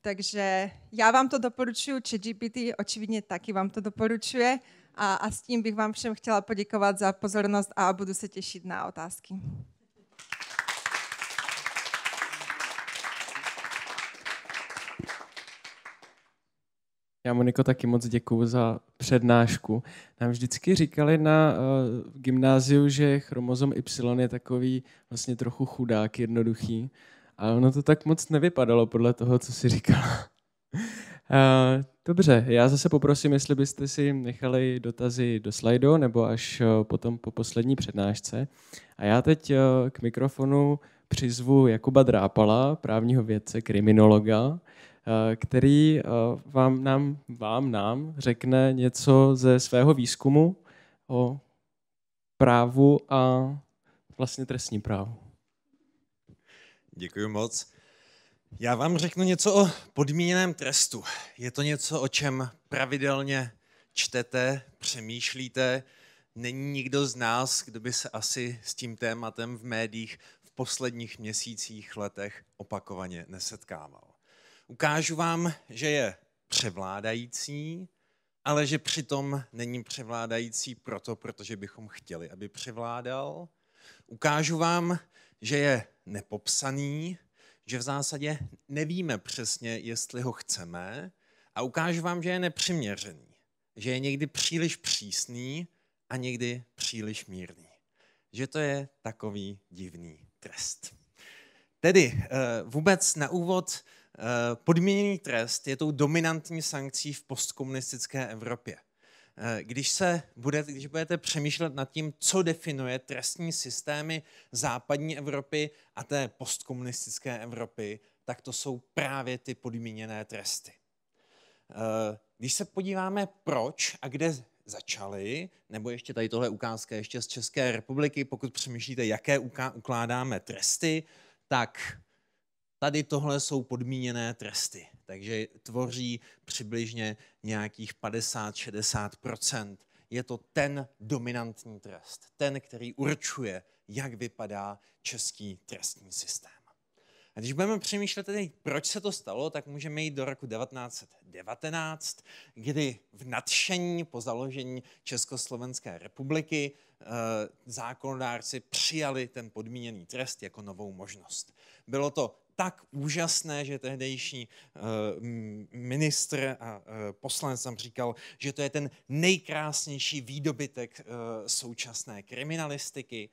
Takže já vám to doporučuji, ChatGPT očividně taky vám to doporučuje. A s tím bych vám všem chtěla poděkovat za pozornost a budu se těšit na otázky. Já, Moniko, taky moc děkuju za přednášku. Nám vždycky říkali na gymnáziu, že chromozom Y je takový vlastně trochu chudák, jednoduchý. Ale ono to tak moc nevypadalo podle toho, co jsi říkala. Dobře, já zase poprosím, jestli byste si nechali dotazy do slajdu nebo až potom po poslední přednášce. A já teď k mikrofonu přizvu Jakuba Drápala, právního vědce, kriminologa, který nám řekne něco ze svého výzkumu o právu a vlastně trestním právu. Děkuji moc. Já vám řeknu něco o podmíněném trestu. Je to něco, o čem pravidelně čtete, přemýšlíte. Není nikdo z nás, kdo by se asi s tím tématem v médiích v posledních měsících, letech opakovaně nesetkával. Ukážu vám, že je převládající, ale že přitom není převládající protože bychom chtěli, aby převládal. Ukážu vám, že je nepopsaný, že v zásadě nevíme přesně, jestli ho chceme, a ukážu vám, že je nepřiměřený, že je někdy příliš přísný a někdy příliš mírný. Že to je takový divný trest. Tedy vůbec na úvod podmíněný trest je tou dominantní sankcí v postkomunistické Evropě. Když budete přemýšlet nad tím, co definuje trestní systémy západní Evropy a té postkomunistické Evropy, tak to jsou právě ty podmíněné tresty. Když se podíváme, proč a kde začaly, nebo ještě tady tohle ukázka ještě z České republiky, pokud přemýšlíte, jaké ukládáme tresty, tak tady tohle jsou podmíněné tresty. Takže tvoří přibližně nějakých 50-60%. Je to ten dominantní trest, ten, který určuje, jak vypadá český trestní systém. A když budeme přemýšlet tedy, proč se to stalo, tak můžeme jít do roku 1919, kdy v nadšení po založení Československé republiky zákonodárci přijali ten podmíněný trest jako novou možnost. Bylo to tak úžasné, že tehdejší ministr a poslanec tam říkal, že to je ten nejkrásnější výdobytek současné kriminalistiky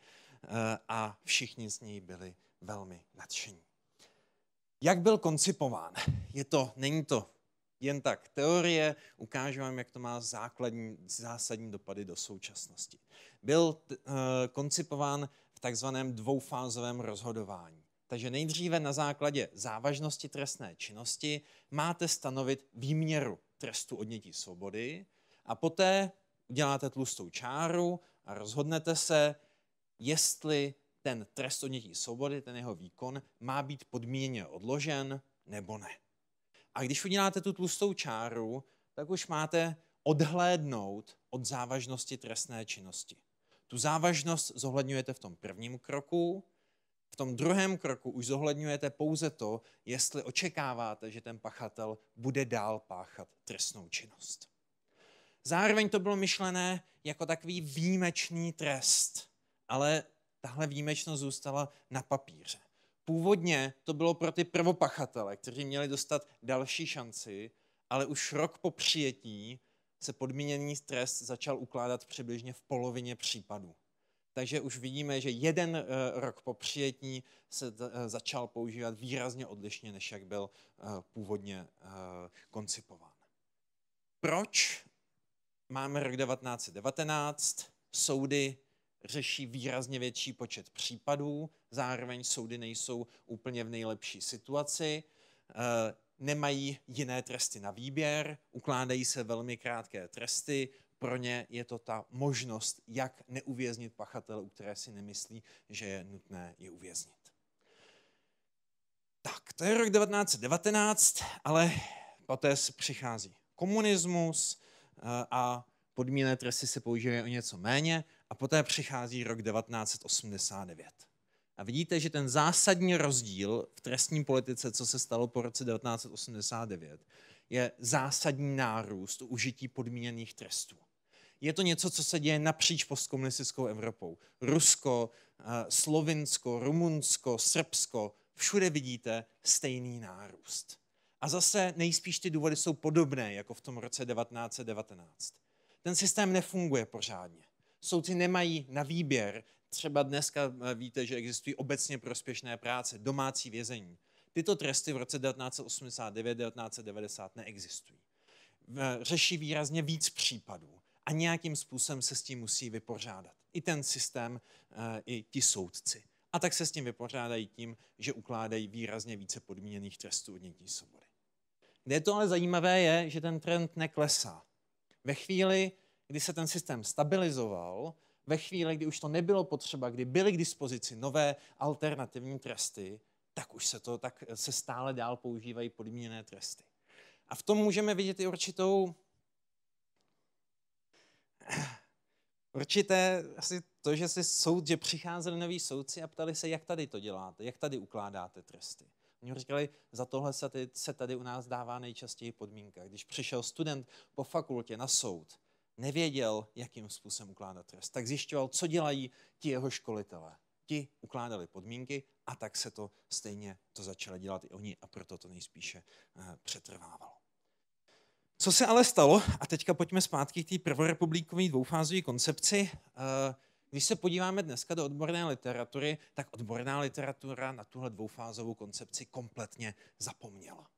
a všichni z něj byli velmi nadšení. Jak byl koncipován? Není to jen tak teorie, ukážu vám, jak to má zásadní dopady do současnosti. Byl koncipován v takzvaném dvoufázovém rozhodování. Takže nejdříve na základě závažnosti trestné činnosti máte stanovit výměru trestu odnětí svobody a poté uděláte tlustou čáru a rozhodnete se, jestli ten trest odnětí svobody, ten jeho výkon, má být podmíněně odložen nebo ne. A když uděláte tu tlustou čáru, tak už máte odhlédnout od závažnosti trestné činnosti. Tu závažnost zohledňujete v tom prvním kroku, v tom druhém kroku už zohledňujete pouze to, jestli očekáváte, že ten pachatel bude dál páchat trestnou činnost. Zároveň to bylo myšlené jako takový výjimečný trest, ale tahle výjimečnost zůstala na papíře. Původně to bylo pro ty prvopachatele, kteří měli dostat další šanci, ale už rok po přijetí se podmíněný trest začal ukládat přibližně v polovině případů. Takže už vidíme, že 1 rok po přijetí se začal používat výrazně odlišně, než jak byl původně koncipován. Proč máme rok 1919? Soudy řeší výrazně větší počet případů, zároveň soudy nejsou úplně v nejlepší situaci, nemají jiné tresty na výběr, ukládají se velmi krátké tresty, pro ně je to ta možnost, jak neuvěznit pachatele, u které si nemyslí, že je nutné je uvěznit. Tak, to je rok 1919, ale poté přichází komunismus a podmíněné tresty se používají o něco méně a poté přichází rok 1989. A vidíte, že ten zásadní rozdíl v trestní politice, co se stalo po roce 1989, je zásadní nárůst užití podmíněných trestů. Je to něco, co se děje napříč postkomunistickou Evropou. Rusko, Slovinsko, Rumunsko, Srbsko, všude vidíte stejný nárůst. A zase nejspíš ty důvody jsou podobné, jako v tom roce 1919. Ten systém nefunguje pořádně. Soudci nemají na výběr, třeba dneska víte, že existují obecně prospěšné práce, domácí vězení. Tyto tresty v roce 1989, 1990 neexistují. Řeší výrazně víc případů a nějakým způsobem se s tím musí vypořádat. I ten systém, i ti soudci. A tak se s tím vypořádají tím, že ukládají výrazně více podmíněných trestů odnětí svobody. Kde je to ale zajímavé je, že ten trend neklesá. Ve chvíli, kdy se ten systém stabilizoval, ve chvíli, kdy už to nebylo potřeba, kdy byly k dispozici nové alternativní tresty, tak se stále dál používají podmíněné tresty. A v tom můžeme vidět i určité asi to, že přicházeli noví soudci a ptali se, jak tady to děláte, jak tady ukládáte tresty. Oni říkali, za tohle se tady u nás dává nejčastěji podmínka. Když přišel student po fakultě na soud, nevěděl, jakým způsobem ukládat trest, tak zjišťoval, co dělají ti jeho školitelé. Ti ukládali podmínky a tak se to stejně začali dělat i oni a proto to nejspíše přetrvávalo. Co se ale stalo, a teďka pojďme zpátky k té prvorepublikové dvoufázové koncepci. Když se podíváme dneska do odborné literatury, tak odborná literatura na tuhle dvoufázovou koncepci kompletně zapomněla.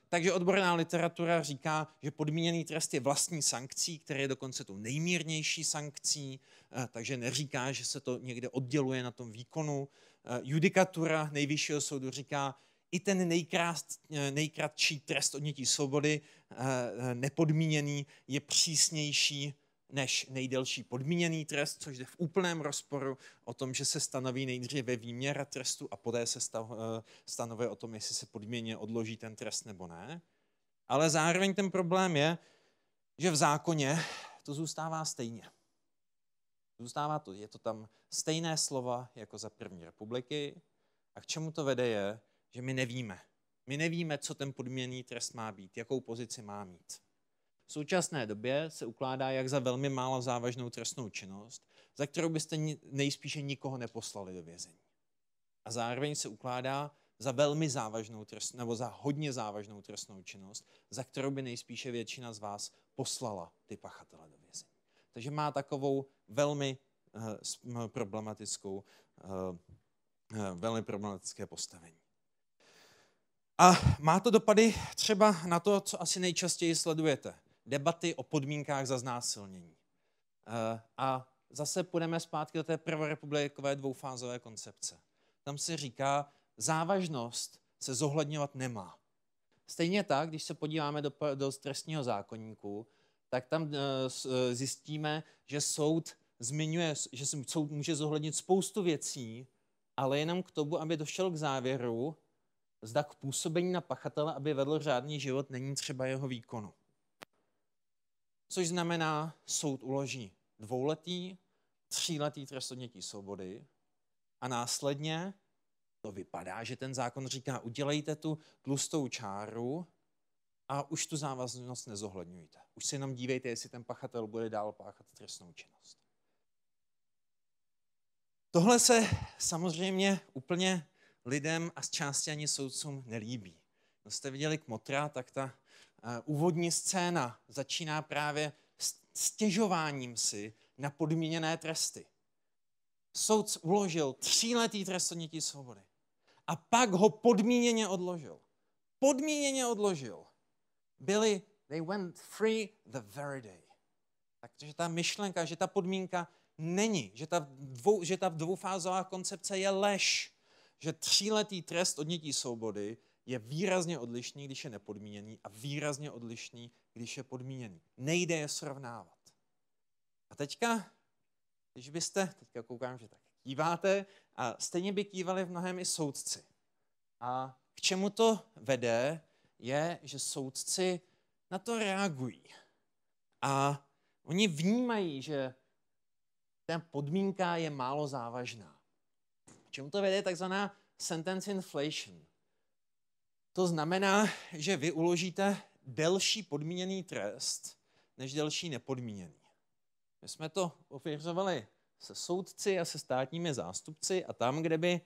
Takže odborná literatura říká, že podmíněný trest je vlastní sankcí, která je dokonce tou nejmírnější sankcí, takže neříká, že se to někde odděluje na tom výkonu. Judikatura Nejvyššího soudu říká, i ten nejkratší trest odnětí svobody, nepodmíněný, je přísnější než nejdelší podmíněný trest, což jde v úplném rozporu o tom, že se stanoví nejdříve výměra trestu a poté se stanovuje o tom, jestli se podmíněně odloží ten trest nebo ne. Ale zároveň ten problém je, že v zákoně to zůstává stejně. Zůstává to, je to tam stejné slova jako za první republiky a k čemu to vede je, že my nevíme. My nevíme, co ten podmíněný trest má být, jakou pozici má mít. V současné době se ukládá jak za velmi málo závažnou trestnou činnost, za kterou byste nejspíše nikoho neposlali do vězení. A zároveň se ukládá za velmi závažnou nebo za hodně závažnou trestnou činnost, za kterou by nejspíše většina z vás poslala ty pachatele do vězení. Takže má takovou velmi problematické postavení. A má to dopady třeba na to, co asi nejčastěji sledujete. Debaty o podmínkách za znásilnění. A zase půjdeme zpátky do té prvorepublikové dvoufázové koncepce. Tam se říká, závažnost se zohledňovat nemá. Stejně tak, když se podíváme do trestního zákoníku, tak tam zjistíme, že soud zmiňuje, že soud může zohlednit spoustu věcí, ale jenom k tomu, aby došel k závěru, zda k působení na pachatele, aby vedl řádný život, není třeba jeho výkonu. Což znamená, soud uloží 2letý, 3letý trest odnětí svobody a následně to vypadá, že ten zákon říká, udělejte tu tlustou čáru a už tu závaznost nezohledňujte. Už se jenom dívejte, jestli ten pachatel bude dál páchat trestnou činnost. Tohle se samozřejmě úplně lidem a z části ani soudcům nelíbí. Když jste viděli Kmotra, tak ta úvodní scéna začíná právě stěžováním si na podmíněné tresty. Soud uložil 3letý trest odnětí svobody a pak ho podmíněně odložil. Podmíněně odložil. They went free the very day. Takže ta myšlenka, že ta podmínka není, že ta dvoufázová koncepce je lež, že 3letý trest odnětí svobody je výrazně odlišný, když je nepodmíněný a výrazně odlišný, když je podmíněný. Nejde je srovnávat. A teďka koukám, že tak kýváte a stejně by kývali v mnohém i soudci. A k čemu to vede, je, že soudci na to reagují. A oni vnímají, že ta podmínka je málo závažná. K čemu to vede, takzvaná sentence inflation. To znamená, že vy uložíte delší podmíněný trest, než delší nepodmíněný. My jsme to ověřovali se soudci a se státními zástupci a tam, kde by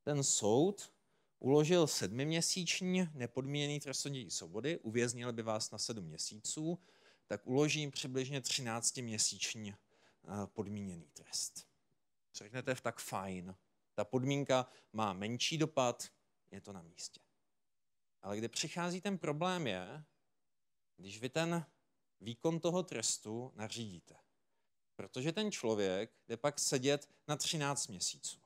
ten soud uložil 7měsíční nepodmíněný trest odnětí svobody, uvěznil by vás na 7 měsíců, tak uložím přibližně 13měsíční podmíněný trest. Řeknete, tak fajn. Ta podmínka má menší dopad, je to na místě. Ale kde přichází ten problém je, když vy ten výkon toho trestu nařídíte. Protože ten člověk jde pak sedět na 13 měsíců.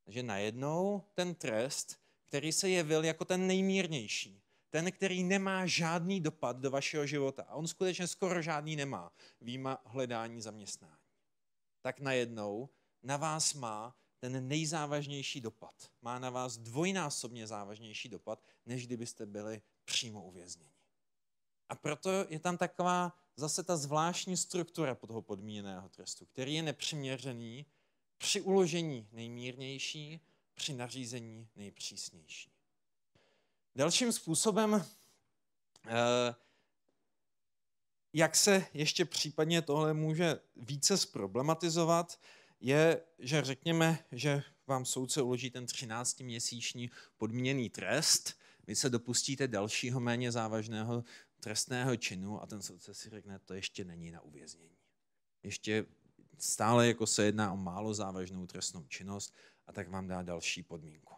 Takže najednou ten trest, který se jevil jako ten nejmírnější, ten, který nemá žádný dopad do vašeho života, a on skutečně skoro žádný nemá, výjima hledání zaměstnání, tak najednou na vás má ten nejzávažnější dopad. Má na vás dvojnásobně závažnější dopad, než kdybyste byli přímo uvězněni. A proto je tam taková zase ta zvláštní struktura toho podmíněného trestu, který je nepřiměřený při uložení nejmírnější, při nařízení nejpřísnější. Dalším způsobem, jak se ještě případně tohle může více zproblematizovat, je, že řekněme, že vám soudce uloží ten 13měsíční podmíněný trest, vy se dopustíte dalšího méně závažného trestného činu a ten soudce si řekne, to ještě není na uvěznění. Ještě stále jako se jedná o málo závažnou trestnou činnost a tak vám dá další podmínku.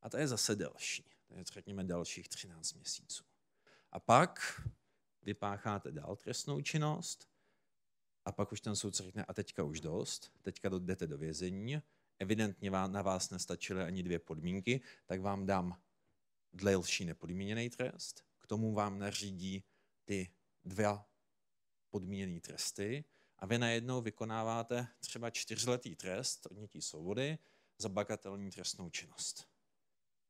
A to je zase delší. řekněme dalších 13 měsíců. A pak vypácháte dál trestnou činnost a pak už ten soudce řekne, a teďka už dost, teďka jdete do vězení, evidentně na vás nestačily ani 2 podmínky, tak vám dám delší nepodmíněný trest, k tomu vám nařídí ty 2 podmíněné tresty a vy najednou vykonáváte třeba 4letý trest odnětí svobody za bagatelní trestnou činnost.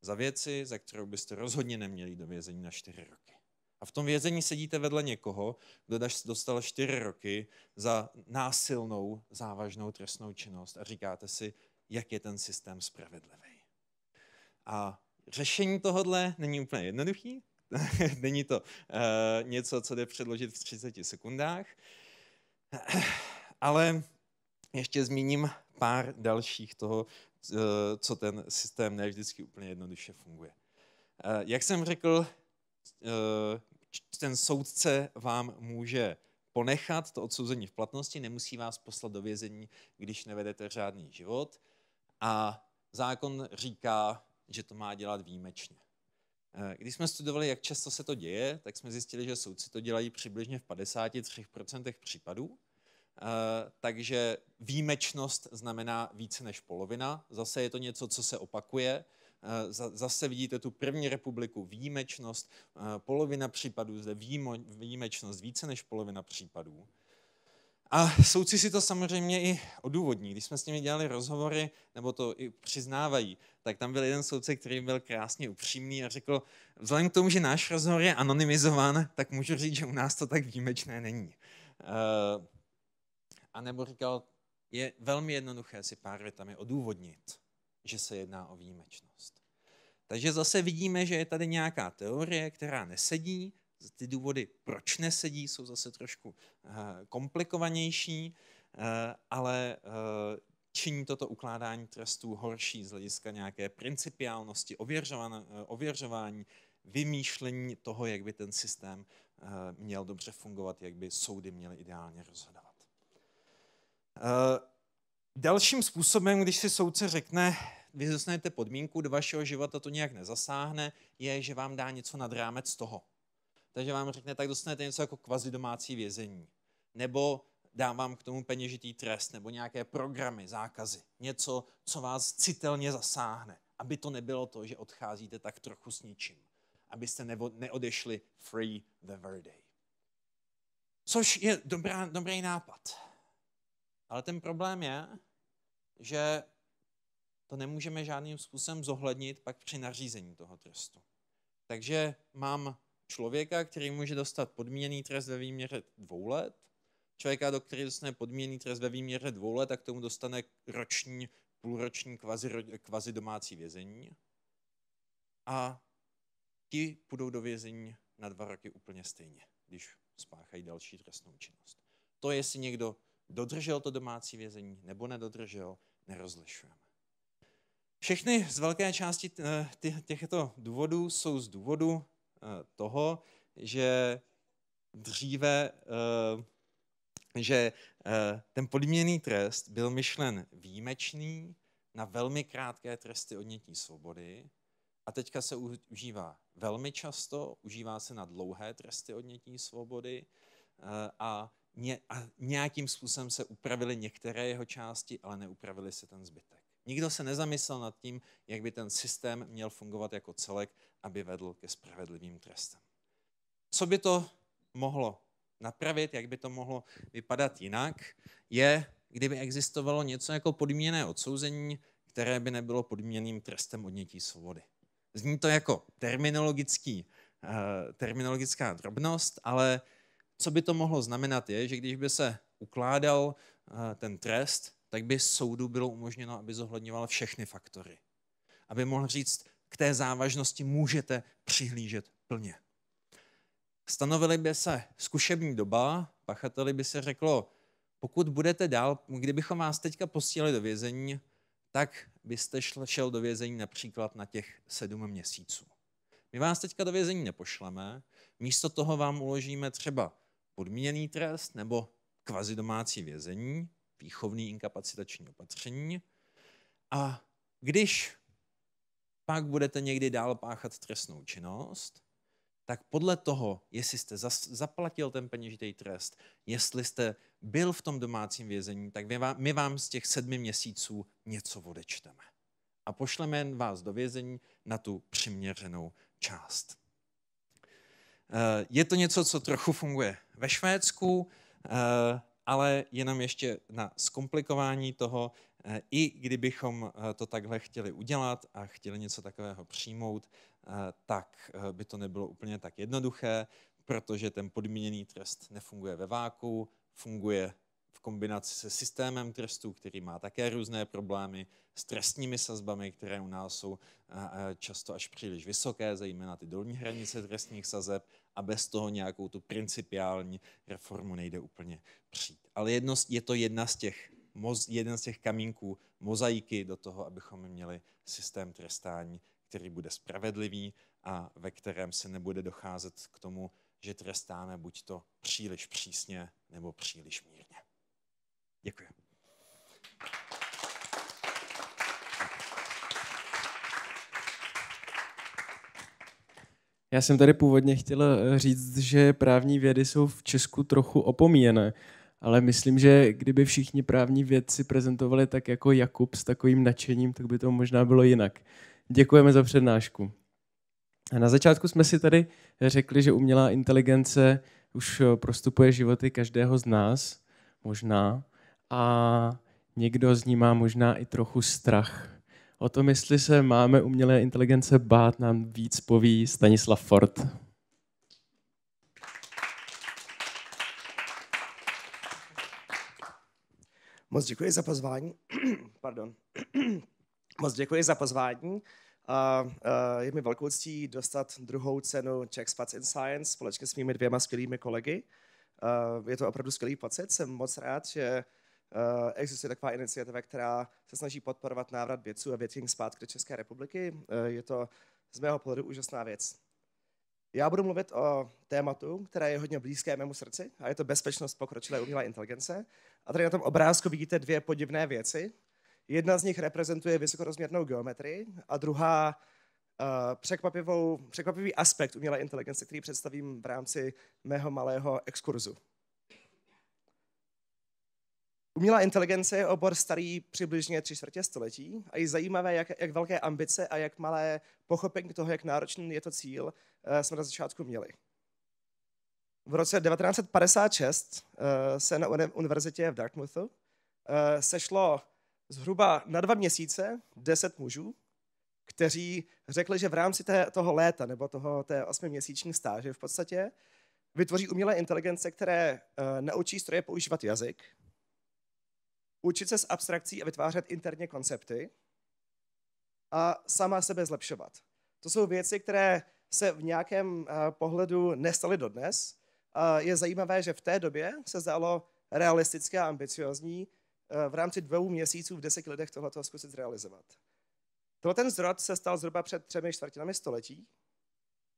Za věci, za kterou byste rozhodně neměli do vězení na 4 roky. A v tom vězení sedíte vedle někoho, kdo dostal 4 roky za násilnou, závažnou trestnou činnost a říkáte si, jak je ten systém spravedlivý. A řešení tohodle není úplně jednoduchý. Není to něco, co jde předložit v 30 sekundách, ale ještě zmíním pár dalších toho, co ten systém ne vždycky úplně jednoduše funguje. Jak jsem řekl, ten soudce vám může ponechat to odsouzení v platnosti, nemusí vás poslat do vězení, když nevedete řádný život. A zákon říká, že to má dělat výjimečně. Když jsme studovali, jak často se to děje, tak jsme zjistili, že soudci to dělají přibližně v 53% případů. Takže výjimečnost znamená více než polovina. Zase je to něco, co se opakuje. Zase vidíte tu první republiku, výjimečnost, polovina případů, zde výjimečnost, více než polovina případů. A soudci si to samozřejmě i odůvodní. Když jsme s nimi dělali rozhovory, nebo to i přiznávají, tak tam byl jeden soudce, který byl krásně upřímný a řekl, vzhledem k tomu, že náš rozhovor je anonymizován, tak můžu říct, že u nás to tak výjimečné není. A nebo říkal, je velmi jednoduché si pár větami odůvodnit, že se jedná o výjimečnost. Takže zase vidíme, že je tady nějaká teorie, která nesedí. Ty důvody, proč nesedí, jsou zase trošku komplikovanější, ale činí toto ukládání trestů horší z hlediska nějaké principiálnosti, ověřování, vymýšlení toho, jak by ten systém měl dobře fungovat, jak by soudy měly ideálně rozhodovat. Dalším způsobem, když si soudce řekne, vy dostanete podmínku, do vašeho života to nějak nezasáhne, je, že vám dá něco nad rámec toho. Takže vám řekne, tak dostanete něco jako kvazidomácí vězení. Nebo dám vám k tomu peněžitý trest, nebo nějaké programy, zákazy. Něco, co vás citelně zasáhne. Aby to nebylo to, že odcházíte tak trochu s ničím. Abyste neodešli free the very. Což je dobrý nápad. Ale ten problém je, že to nemůžeme žádným způsobem zohlednit pak při nařízení toho trestu. Takže mám člověka, který může dostat podmíněný trest ve výměře 2 let, člověka, do kterého dostane podmíněný trest ve výměře 2 let, tak k tomu dostane půlroční kvazidomácí vězení. A ti půjdou do vězení na 2 roky úplně stejně, když spáchají další trestnou činnost. To, jestli někdo dodržel to domácí vězení nebo nedodržel, nerozlišujeme. Všechny z velké části těchto důvodů jsou z důvodu toho, že dříve ten podmíněný trest byl myšlen výjimečný na velmi krátké tresty odnětí svobody a teďka se užívá velmi často, užívá se na dlouhé tresty odnětí svobody a nějakým způsobem se upravily některé jeho části, ale neupravily se ten zbytek. Nikdo se nezamyslel nad tím, jak by ten systém měl fungovat jako celek, aby vedl ke spravedlivým trestem. Co by to mohlo napravit, jak by to mohlo vypadat jinak, je, kdyby existovalo něco jako podmíněné odsouzení, které by nebylo podmíněným trestem odnětí svobody. Zní to jako terminologická drobnost, ale co by to mohlo znamenat je, že když by se ukládal ten trest, tak by soudu bylo umožněno, aby zohledňoval všechny faktory. Aby mohl říct, k té závažnosti můžete přihlížet plně. Stanovily by se zkušební doba, pachateli by se řeklo, pokud budete dál, kdybychom vás teďka posílali do vězení, tak byste šel do vězení například na těch 7 měsíců. My vás teďka do vězení nepošleme, místo toho vám uložíme třeba podmíněný trest nebo kvazidomácí vězení, výchovný inkapacitační opatření. A když pak budete někdy dál páchat trestnou činnost, tak podle toho, jestli jste zaplatil ten peněžitý trest, jestli jste byl v tom domácím vězení, tak my vám z těch 7 měsíců něco odečteme. A pošleme vás do vězení na tu přiměřenou část. Je to něco, co trochu funguje ve Švédsku, ale jenom ještě na zkomplikování toho, i kdybychom to takhle chtěli udělat a chtěli něco takového přijmout, tak by to nebylo úplně tak jednoduché, protože ten podmíněný trest nefunguje ve váku, funguje v kombinaci se systémem trestů, který má také různé problémy, s trestními sazbami, které u nás jsou často až příliš vysoké, zejména ty dolní hranice trestních sazeb, a bez toho nějakou tu principiální reformu nejde úplně přijít. Ale je to jeden z těch kamínků mozaiky do toho, abychom měli systém trestání, který bude spravedlivý a ve kterém se nebude docházet k tomu, že trestáme buď to příliš přísně nebo příliš mírně. Děkuji. Já jsem tady původně chtěl říct, že právní vědy jsou v Česku trochu opomíjené, ale myslím, že kdyby všichni právní vědci prezentovali tak jako Jakub s takovým nadšením, tak by to možná bylo jinak. Děkujeme za přednášku. A na začátku jsme si tady řekli, že umělá inteligence už prostupuje životy každého z nás, možná, a někdo z ní má možná i trochu strach. O tom, jestli se máme umělé inteligence bát, nám víc poví Stanislav Fort. Moc děkuji za pozvání. Pardon. Moc děkuji za pozvání. Je mi velkou ctí dostat druhou cenu Czech Spots in Science společně s mými 2 skvělými kolegy. Je to opravdu skvělý pocit. Jsem moc rád, že existuje taková iniciativa, která se snaží podporovat návrat vědců a vědkyň zpátky do České republiky. Je to z mého pohledu úžasná věc. Já budu mluvit o tématu, které je hodně blízké mému srdci, a je to bezpečnost pokročilé umělé inteligence. A tady na tom obrázku vidíte 2 podivné věci. Jedna z nich reprezentuje vysokorozměrnou geometrii a druhá překvapivý aspekt umělé inteligence, který představím v rámci mého malého exkurzu. Umělá inteligence je obor starý přibližně 3/4 století a je zajímavé, jak velké ambice a jak malé pochopení toho, jak náročný je to cíl, jsme na začátku měli. V roce 1956 se na univerzitě v Dartmouthu sešlo zhruba na 2 měsíce 10 mužů, kteří řekli, že v rámci toho léta nebo té 8měsíční stáže v podstatě vytvoří umělé inteligence, které naučí stroje používat jazyk, učit se s abstrakcí a vytvářet interně koncepty a sama sebe zlepšovat. To jsou věci, které se v nějakém pohledu nestaly dodnes. Je zajímavé, že v té době se zdálo realistické a ambiciozní v rámci 2 měsíců v 10 letech tohleto zkusit zrealizovat. Ten zrod se stal zhruba před 3/4 století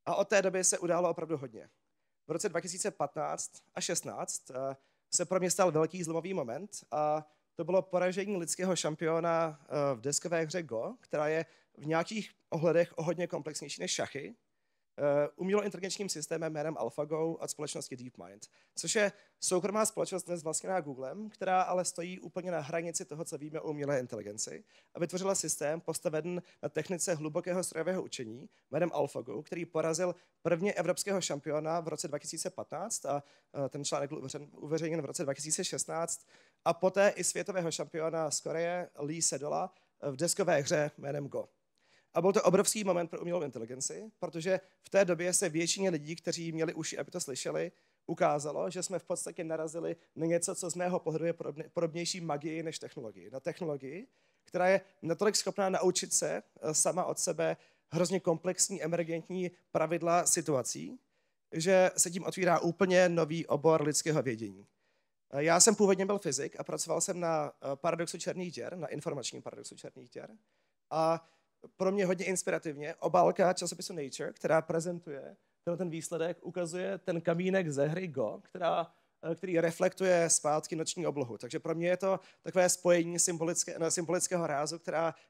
a od té doby se událo opravdu hodně. V roce 2015 a 16 se pro mě stal velký zlomový moment a to bylo poražení lidského šampiona v deskové hře Go, která je v nějakých ohledech o hodně komplexnější než šachy, umělointeligenčním systémem jménem AlphaGo od společnosti DeepMind, což je soukromá společnost dnes vlastněná Googlem, která ale stojí úplně na hranici toho, co víme o umělé inteligenci, a vytvořila systém postaven na technice hlubokého strojového učení jménem AlphaGo, který porazil prvně evropského šampiona v roce 2015 a ten článek byl uveřejněn v roce 2016 a poté i světového šampiona z Koreje Lee Sedola v deskové hře jménem Go. A byl to obrovský moment pro umělou inteligenci, protože v té době se většině lidí, kteří měli uši, aby to slyšeli, ukázalo, že jsme v podstatě narazili na něco, co z mého pohledu je podobnější magii než technologii. Na technologii, která je natolik schopná naučit se sama od sebe hrozně komplexní, emergentní pravidla situací, že se tím otvírá úplně nový obor lidského vědění. Já jsem původně byl fyzik a pracoval jsem na paradoxu černých děr, na informačním paradoxu černých děr. A pro mě hodně inspirativně obálka časopisu Nature, která prezentuje ten výsledek, ukazuje ten kamínek ze hry Go, která který reflektuje zpátky noční oblohu. Takže pro mě je to takové spojení symbolického rázu,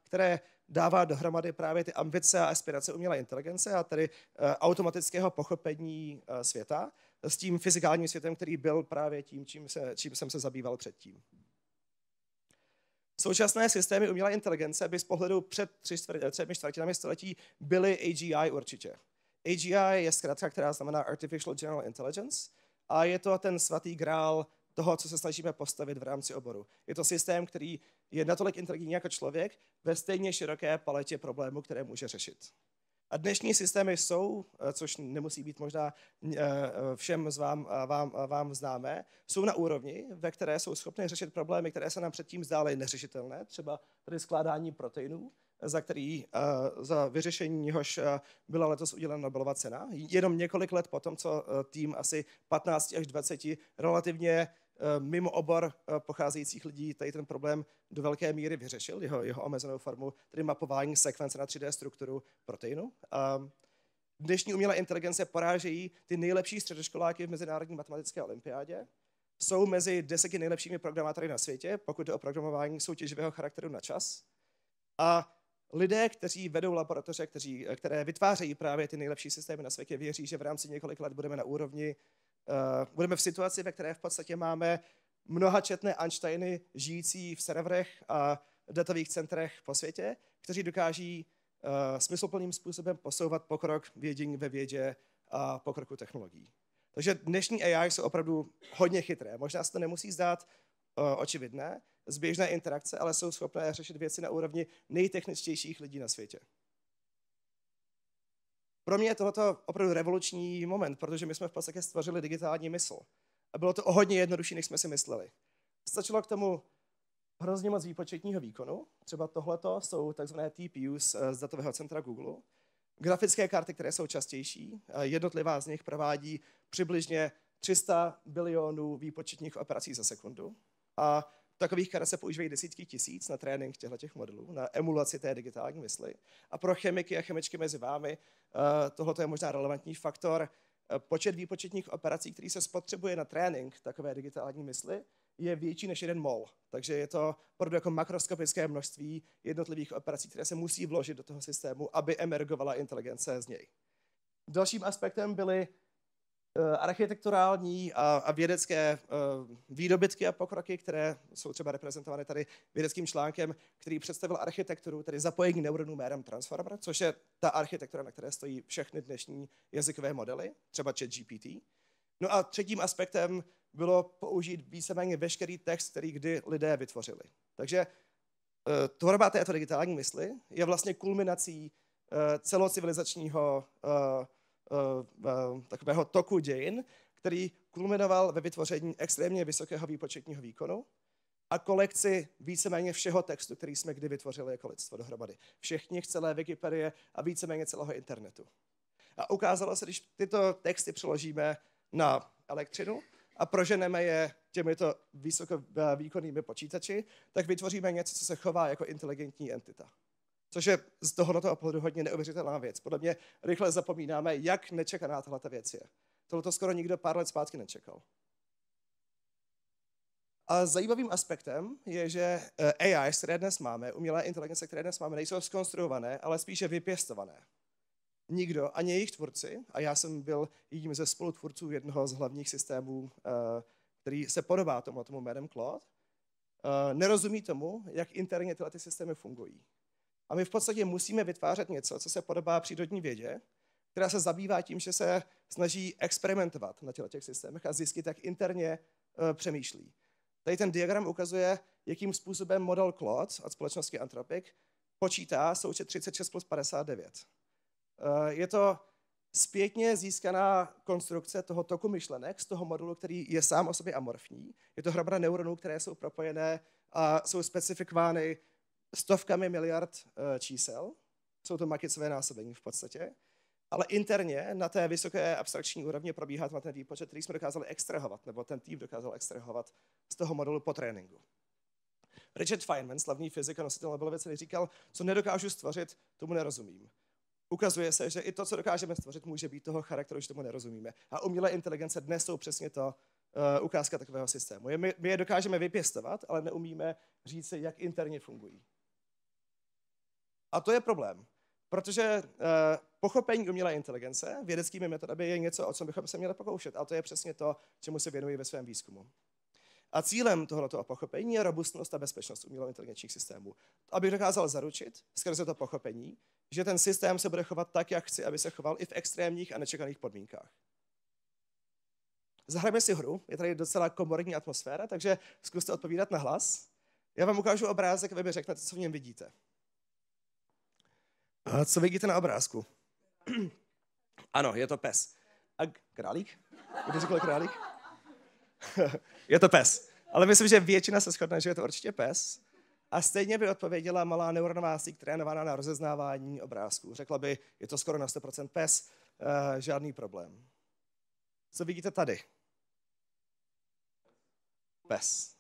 které dává dohromady právě ty ambice a aspirace umělé inteligence a tedy automatického pochopení světa s tím fyzikálním světem, který byl právě tím, čím jsem se zabýval předtím. Současné systémy umělé inteligence by z pohledu před 3/4 století byly AGI určitě. AGI je zkratka, která znamená Artificial General Intelligence a je to ten svatý grál toho, co se snažíme postavit v rámci oboru. Je to systém, který je natolik inteligentní jako člověk ve stejně široké paletě problémů, které může řešit. A dnešní systémy jsou, což nemusí být možná všem z vám známé, jsou na úrovni, ve které jsou schopné řešit problémy, které se nám předtím zdály neřešitelné, třeba tady skládání proteinů, za vyřešení něhož byla letos udělena Nobelova cena. Jenom několik let potom, co tým asi 15 až 20 relativně mimo obor pocházejících lidí tady ten problém do velké míry vyřešil, jeho omezenou formu, tedy mapování sekvence na 3D strukturu proteinu. Dnešní umělé inteligence porážejí ty nejlepší středoškoláky v Mezinárodní matematické olympiádě. Jsou mezi 10 nejlepšími programátory na světě, pokud jde o programování soutěživého charakteru na čas. A lidé, kteří vedou laboratoře, které vytvářejí právě ty nejlepší systémy na světě, věří, že v rámci několik let budeme na úrovni, budeme v situaci, ve které v podstatě máme mnohačetné Einsteiny žijící v serverech a datových centrech po světě, kteří dokáží smysluplným způsobem posouvat pokrok vědění ve vědě a pokroku technologií. Takže dnešní AI jsou opravdu hodně chytré. Možná se to nemusí zdát očividné z běžné interakce, ale jsou schopné řešit věci na úrovni nejtechničtějších lidí na světě. Pro mě je tohleto opravdu revoluční moment, protože my jsme v podstatě stvořili digitální mysl. A bylo to o hodně jednodušší, než jsme si mysleli. Stačilo k tomu hrozně moc výpočetního výkonu. Třeba tohleto jsou takzvané TPUs z datového centra Google. Grafické karty, které jsou častější, jednotlivá z nich provádí přibližně 300 bilionů výpočetních operací za sekundu. A takových karet se používají desítky tisíc na trénink těchto modelů, na emulaci té digitální mysli. A pro chemiky a chemičky mezi vámi tohle je možná relevantní faktor. Počet výpočetních operací, který se spotřebuje na trénink takové digitální mysli, je větší než 1 mol. Takže je to opravdu jako makroskopické množství jednotlivých operací, které se musí vložit do toho systému, aby emergovala inteligence z něj. Dalším aspektem byly architekturální a vědecké výdobytky a pokroky, které jsou třeba reprezentovány tady vědeckým článkem, který představil architekturu, tedy zapojení neuronů jménem Transformer, což je ta architektura, na které stojí všechny dnešní jazykové modely, třeba ChatGPT. No a třetím aspektem bylo použít víceméně veškerý text, který kdy lidé vytvořili. Takže tvorba této digitální mysli je vlastně kulminací celocivilizačního takového toku dějin, který kulminoval ve vytvoření extrémně vysokého výpočetního výkonu a kolekci víceméně všeho textu, který jsme kdy vytvořili jako lidstvo dohromady. Všech knih, celé Wikipedie a víceméně celého internetu. A ukázalo se, když tyto texty přeložíme na elektřinu a proženeme je těmito vysokovýkonnými počítači, tak vytvoříme něco, co se chová jako inteligentní entita. Což je z tohoto pohledu hodně neuvěřitelná věc. Podle mě rychle zapomínáme, jak nečekaná tahleta věc je. Tohle skoro nikdo pár let zpátky nečekal. A zajímavým aspektem je, že AI, které dnes máme, umělé inteligence, které dnes máme, nejsou zkonstruované, ale spíše vypěstované. Nikdo, ani jejich tvůrci, a já jsem byl jedním ze spolutvůrců jednoho z hlavních systémů, který se podobá tomu jménem Claude, nerozumí tomu, jak interně tyhle systémy fungují. A my v podstatě musíme vytvářet něco, co se podobá přírodní vědě, která se zabývá tím, že se snaží experimentovat na těch systémech a zjistit, jak interně přemýšlí. Tady ten diagram ukazuje, jakým způsobem model Claude od společnosti Anthropic počítá součet 36 plus 59. Je to zpětně získaná konstrukce toho toku myšlenek z toho modulu, který je sám o sobě amorfní. Je to hromada neuronů, které jsou propojené a jsou specifikovány stovkami miliard čísel. Jsou to Makicové násobení v podstatě. Ale interně na té vysoké abstrakční úrovni probíhá ten výpočet, který jsme dokázali extrahovat, nebo ten tým dokázal extrahovat z toho modelu po tréninku. Richard Feynman, slavný fyzik a nositel Nobelovy ceny, říkal, co nedokážu stvořit, tomu nerozumím. Ukazuje se, že i to, co dokážeme stvořit, může být toho charakteru, že tomu nerozumíme. A umělé inteligence dnes jsou přesně to, ukázka takového systému. My je dokážeme vypěstovat, ale neumíme říct si, jak interně fungují. A to je problém, protože pochopení umělé inteligence vědeckými metodami je něco, o čem bychom se měli pokoušet. A to je přesně to, čemu se věnuji ve svém výzkumu. A cílem tohoto pochopení je robustnost a bezpečnost umělého inteligenčních systémů. Abych dokázal zaručit skrze to pochopení, že ten systém se bude chovat tak, jak chci, aby se choval i v extrémních a nečekaných podmínkách. Zahrajeme si hru, je tady docela komorní atmosféra, takže zkuste odpovídat na hlas. Já vám ukážu obrázek a vy mi řeknete, co v něm vidíte. A co vidíte na obrázku? Ano, je to pes. A králík? Kdo řekl králík? Je to pes. Ale myslím, že většina se shodne, že je to určitě pes. A stejně by odpověděla malá neuronová síť trénovaná na rozeznávání obrázků. Řekla by, je to skoro na 100% pes, žádný problém. Co vidíte tady? Pes.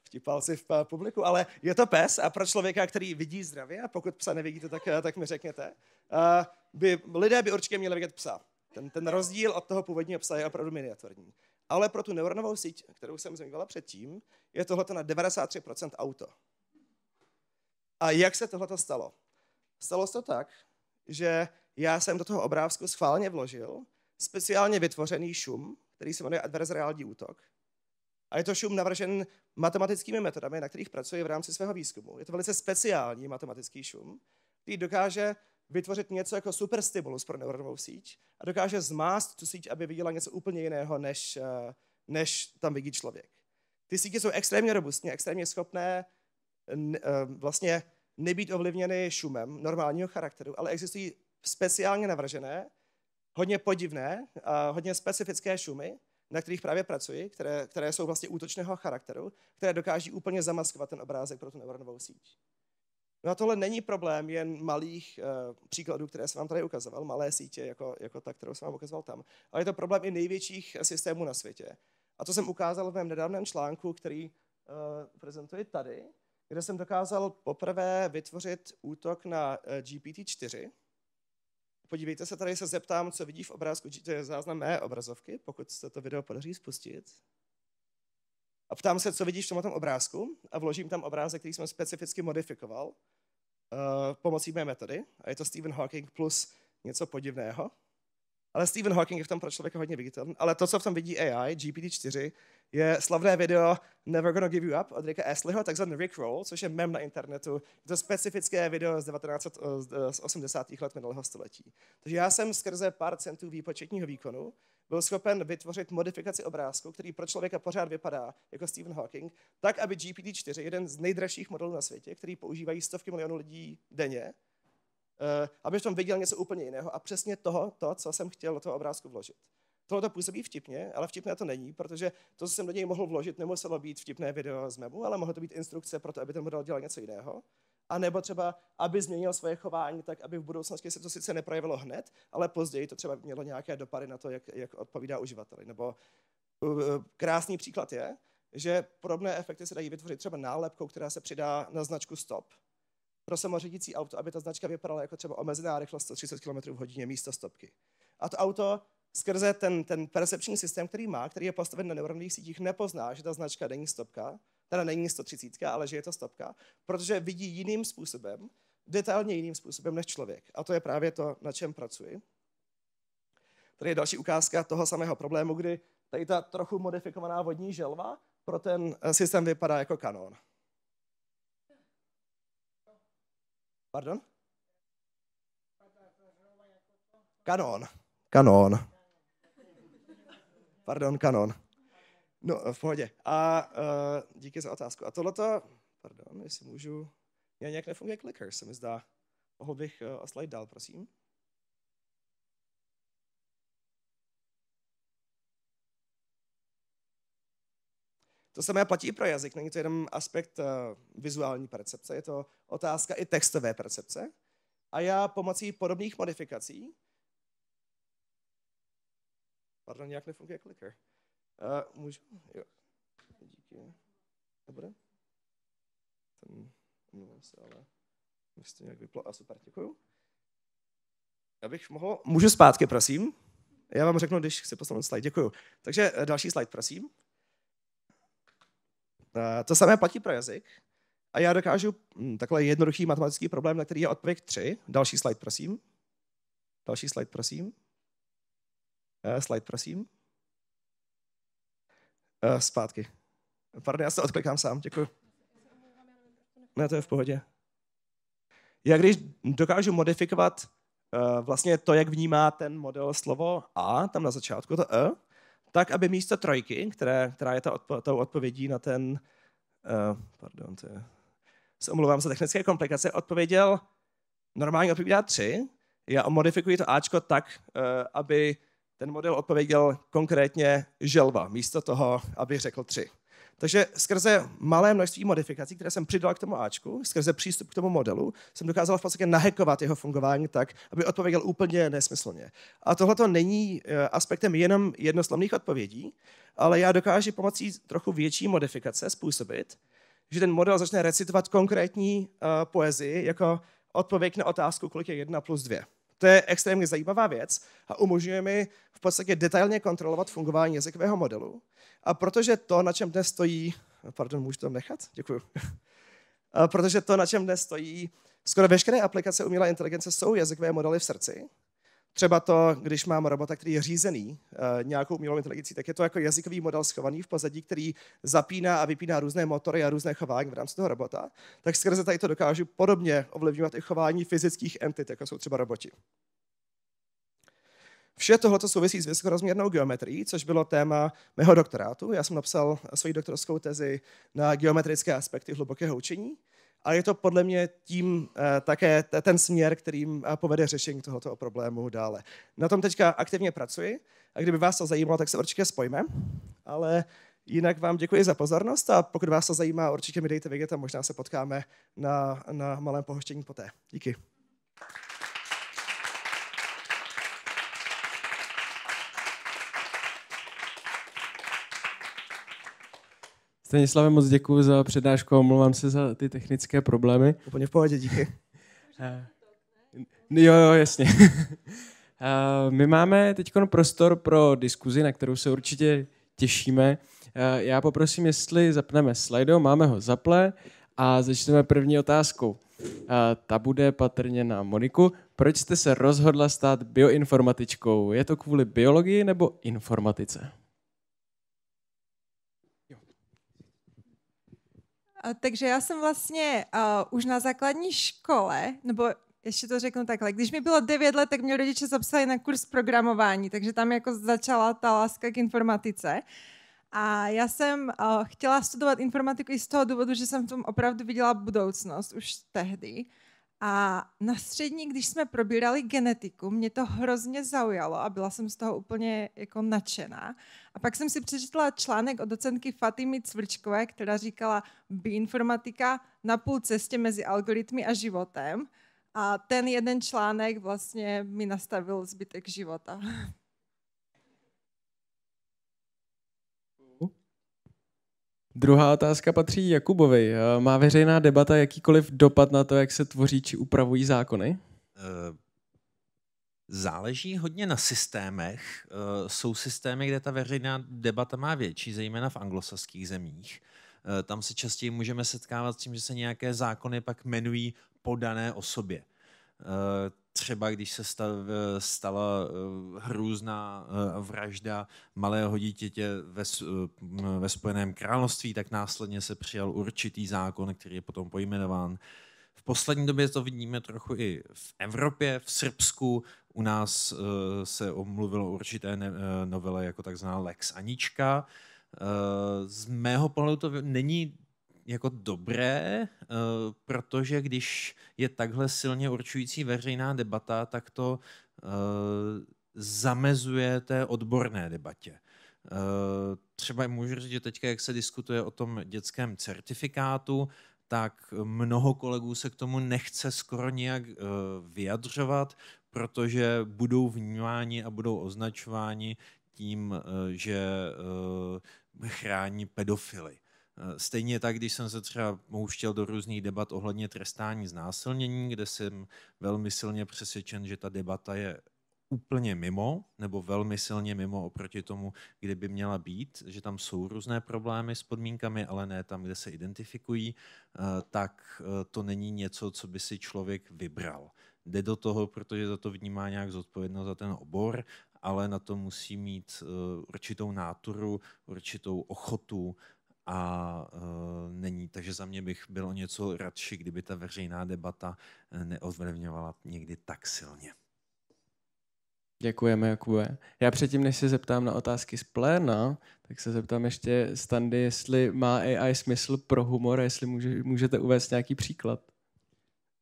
Vtipal si v publiku, ale je to pes a pro člověka, který vidí zdravě, a pokud psa nevidíte, tak mi řekněte, lidé by určitě měli vidět psa. Ten rozdíl od toho původního psa je opravdu miniaturní. Ale pro tu neuronovou síť, kterou jsem zmiňovala předtím, je tohleto na 93% auto. A jak se tohleto stalo? Stalo se to tak, že já jsem do toho obrázku schválně vložil speciálně vytvořený šum, který se jmenuje adverzariální útok. A je to šum navržen matematickými metodami, na kterých pracuji v rámci svého výzkumu. Je to velice speciální matematický šum, který dokáže vytvořit něco jako superstimulus pro neuronovou síť a dokáže zmást tu síť, aby viděla něco úplně jiného, než tam vidí člověk. Ty sítě jsou extrémně robustní, extrémně schopné vlastně nebýt ovlivněny šumem normálního charakteru, ale existují speciálně navržené, hodně podivné a hodně specifické šumy, na kterých právě pracuji, které jsou vlastně útočného charakteru, které dokáží úplně zamaskovat ten obrázek pro tu neuronovou síť. No a tohle není problém jen malých příkladů, které jsem vám tady ukazoval, malé sítě, jako ta, kterou jsem vám ukazoval tam, ale je to problém i největších systémů na světě. A to jsem ukázal v mém nedávném článku, který prezentuji tady, kde jsem dokázal poprvé vytvořit útok na GPT-4. Podívejte se, tady se zeptám, co vidí v obrázku, to je záznam mé obrazovky, pokud se to video podaří spustit. A ptám se, co vidíš v tomhle obrázku a vložím tam obrázek, který jsem specificky modifikoval pomocí mé metody. A je to Stephen Hawking plus něco podivného. Ale Stephen Hawking je v tom pro člověka hodně viditelný. Ale to, co v tom vidí AI, GPT-4, je slavné video Never Gonna Give You Up od Ricka Astleyho, takzvaný Rickroll, což je mem na internetu. Je to specifické video z 80. let minulého století. Takže já jsem skrze pár centů výpočetního výkonu byl schopen vytvořit modifikaci obrázku, který pro člověka pořád vypadá jako Stephen Hawking, tak, aby GPT-4, jeden z nejdražších modelů na světě, který používají stovky milionů lidí denně, aby v tom viděl něco úplně jiného a přesně to, co jsem chtěl do toho obrázku vložit. Tohle to působí vtipně, ale vtipné to není, protože to, co jsem do něj mohl vložit, nemuselo být vtipné video z memu, ale mohlo to být instrukce pro to, aby ten model dělal něco jiného. A nebo třeba, aby změnil svoje chování tak, aby v budoucnosti se to sice neprojevilo hned, ale později to třeba mělo nějaké dopady na to, jak odpovídá uživateli. Nebo krásný příklad je, že podobné efekty se dají vytvořit třeba nálepkou, která se přidá na značku stop pro samořídící auto, aby ta značka vypadala jako třeba omezená rychlost 130 km/h místo stopky. A to auto skrze ten percepční systém, který je postaven na neuronových sítích, nepozná, že ta značka není stopka, teda není 130, ale že je to stopka, protože vidí jiným způsobem, detailně jiným způsobem než člověk. A to je právě to, na čem pracuji. Tady je další ukázka toho samého problému, kdy tady ta trochu modifikovaná vodní želva pro ten systém vypadá jako kanon. Pardon? Kanon. Pardon, kanon. No, v pohodě. A díky za otázku. A tohleto, pardon, jestli můžu, nějak nefunguje clicker, se mi zdá. Mohl bych slide dál, prosím. To samé platí i pro jazyk, není to jenom aspekt vizuální percepce, je to otázka i textové percepce. A já pomocí podobných modifikací, pardon, nějak nefunguje clicker. Můžu? Jo. Díky. Nebude? Omlouvám se, ale myslím, nějak vyplo. A super, děkuju. Já bych mohl... Můžu zpátky, prosím? Já vám řeknu, když chci posunout slide. Děkuju. Takže další slide, prosím. To samé platí pro jazyk. A já dokážu takhle jednoduchý matematický problém, na který je odpověď 3. Další slide, prosím. Další slide, prosím. Slide, prosím. Zpátky. Pardon, já se odklikám sám, děkuji. Ne, to je v pohodě. Já když dokážu modifikovat vlastně to, jak vnímá ten model slovo A, tam na začátku, to E, tak, aby místo trojky, která je tou odpovědí na ten, pardon, se omlouvám za technické komplikace, odpověděl, normálně odpovídá 3, já modifikuji to Ačko tak, aby ten model odpověděl konkrétně želva, místo toho, aby řekl 3. Takže skrze malé množství modifikací, které jsem přidal k tomu Ačku, skrze přístup k tomu modelu, jsem dokázal v podstatě nahackovat jeho fungování tak, aby odpověděl úplně nesmyslně. A tohle není aspektem jenom jednoslovných odpovědí, ale já dokážu pomocí trochu větší modifikace způsobit, že ten model začne recitovat konkrétní poezii jako odpověď na otázku, kolik je 1 plus 2. To je extrémně zajímavá věc a umožňuje mi v podstatě detailně kontrolovat fungování jazykového modelu. A protože to, na čem dnes stojí, pardon, můžu to nechat? Děkuju. A protože to, na čem dnes stojí, skoro veškeré aplikace umělé inteligence jsou jazykové modely v srdci. Třeba to, když mám robota, který je řízený nějakou umělou inteligencí, tak je to jako jazykový model schovaný v pozadí, který zapíná a vypíná různé motory a různé chování v rámci toho robota. Tak skrze tady to dokážu podobně ovlivňovat i chování fyzických entit, jako jsou třeba roboti. Vše tohleto souvisí s vysokorozměrnou geometrií, což bylo téma mého doktorátu. Já jsem napsal svoji doktorskou tezi na geometrické aspekty hlubokého učení. A je to podle mě tím také ten směr, kterým povede řešení tohoto problému dále. Na tom teďka aktivně pracuji a kdyby vás to zajímalo, tak se určitě spojíme. Ale jinak vám děkuji za pozornost a pokud vás to zajímá, určitě mi dejte vědět a možná se potkáme na malém pohoštění poté. Díky. Stanislave, moc děkuji za přednášku a omlouvám se za ty technické problémy. Úplně v pohodě, díky. Jo, jasně. My máme teď prostor pro diskuzi, na kterou se určitě těšíme. Já poprosím, jestli zapneme slajdo, máme ho zaple a začneme první otázkou. Ta bude patrně na Moniku. Proč jste se rozhodla stát bioinformatičkou? Je to kvůli biologii nebo informatice? Takže já jsem vlastně už na základní škole, nebo ještě to řeknu takhle, když mi bylo 9 let, tak mě rodiče zapsali na kurz programování, takže tam jako začala ta láska k informatice. A já jsem chtěla studovat informatiku i z toho důvodu, že jsem v tom opravdu viděla budoucnost už tehdy. A na střední, když jsme probírali genetiku, mě to hrozně zaujalo a byla jsem z toho úplně jako nadšená. A pak jsem si přečetla článek od docentky Fatimy Cvrčkové, která říkala bioinformatika na půl cestě mezi algoritmy a životem. A ten jeden článek vlastně mi nastavil zbytek života. Druhá otázka patří Jakubovi. Má veřejná debata jakýkoliv dopad na to, jak se tvoří či upravují zákony? Záleží hodně na systémech. Jsou systémy, kde ta veřejná debata má větší, zejména v anglosaských zemích. Tam se častěji můžeme setkávat s tím, že se nějaké zákony pak jmenují po dané osobě. Třeba když se stala hrůzná vražda malého dítěte ve Spojeném království, tak následně se přijal určitý zákon, který je potom pojmenován. V poslední době to vidíme trochu i v Evropě, v Srbsku. U nás se omluvilo určité novele jako takzvaná Lex Anička. Z mého pohledu to není jako dobré, protože když je takhle silně určující veřejná debata, tak to zamezuje té odborné debatě. Třeba můžu říct, že teďka, jak se diskutuje o tom dětském certifikátu, tak mnoho kolegů se k tomu nechce skoro nějak vyjadřovat, protože budou vnímáni a budou označováni tím, že chrání pedofily. Stejně tak, když jsem se třeba pouštěl do různých debat ohledně trestání znásilnění, kde jsem velmi silně přesvědčen, že ta debata je úplně mimo nebo velmi silně mimo oproti tomu, kde by měla být, že tam jsou různé problémy s podmínkami, ale ne tam, kde se identifikují, tak to není něco, co by si člověk vybral. Jde do toho, protože za to vnímá nějak zodpovědnost za ten obor, ale na to musí mít určitou náturu, určitou ochotu a není. Takže za mě bych byl o něco radši, kdyby ta veřejná debata neovlivňovala někdy tak silně. Děkujeme, Jakube. Já předtím, než se zeptám na otázky z pléna, tak se zeptám ještě Standy, jestli má AI smysl pro humor, jestli můžete uvést nějaký příklad.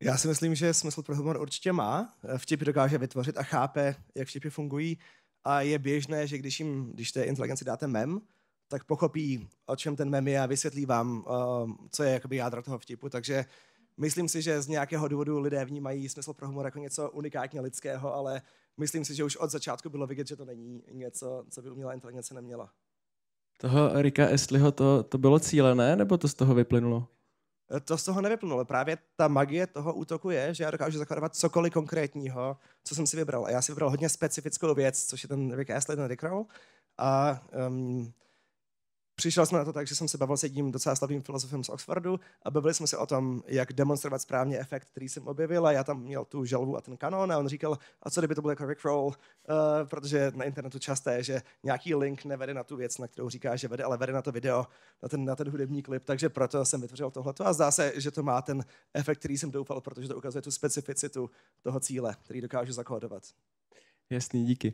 Já si myslím, že smysl pro humor určitě má. Vtipy dokáže vytvořit a chápe, jak vtipy fungují. A je běžné, že když té inteligenci dáte mem, tak pochopí, o čem ten mem je a vysvětlí vám, co je jakoby jádro toho vtipu. Takže myslím si, že z nějakého důvodu lidé vnímají smysl pro humor jako něco unikátně lidského, ale myslím si, že už od začátku bylo vidět, že to není něco, co by umělá inteligence neměla. Toho Ricka Astleyho to bylo cílené, nebo to z toho vyplynulo? To z toho nevyplynulo. Právě ta magie toho útoku je, že já dokážu zakladovat cokoliv konkrétního, co jsem si vybral. A já si vybral hodně specifickou věc, což je ten Rick Astley, ten Rickroll. A přišel jsme na to tak, že jsem se bavil s jedním docela slavným filozofem z Oxfordu a bavili jsme se o tom, jak demonstrovat správně efekt, který jsem objevil, a já tam měl tu želvu a ten kanon a on říkal, a co kdyby to bylo jako Rickroll, protože na internetu časté je, že nějaký link nevede na tu věc, na kterou říká, že vede, ale vede na to video, na ten hudební klip, takže proto jsem vytvořil tohleto a zdá se, že to má ten efekt, který jsem doufal, protože to ukazuje tu specificitu toho cíle, který dokážu zakódovat. Jasný, díky.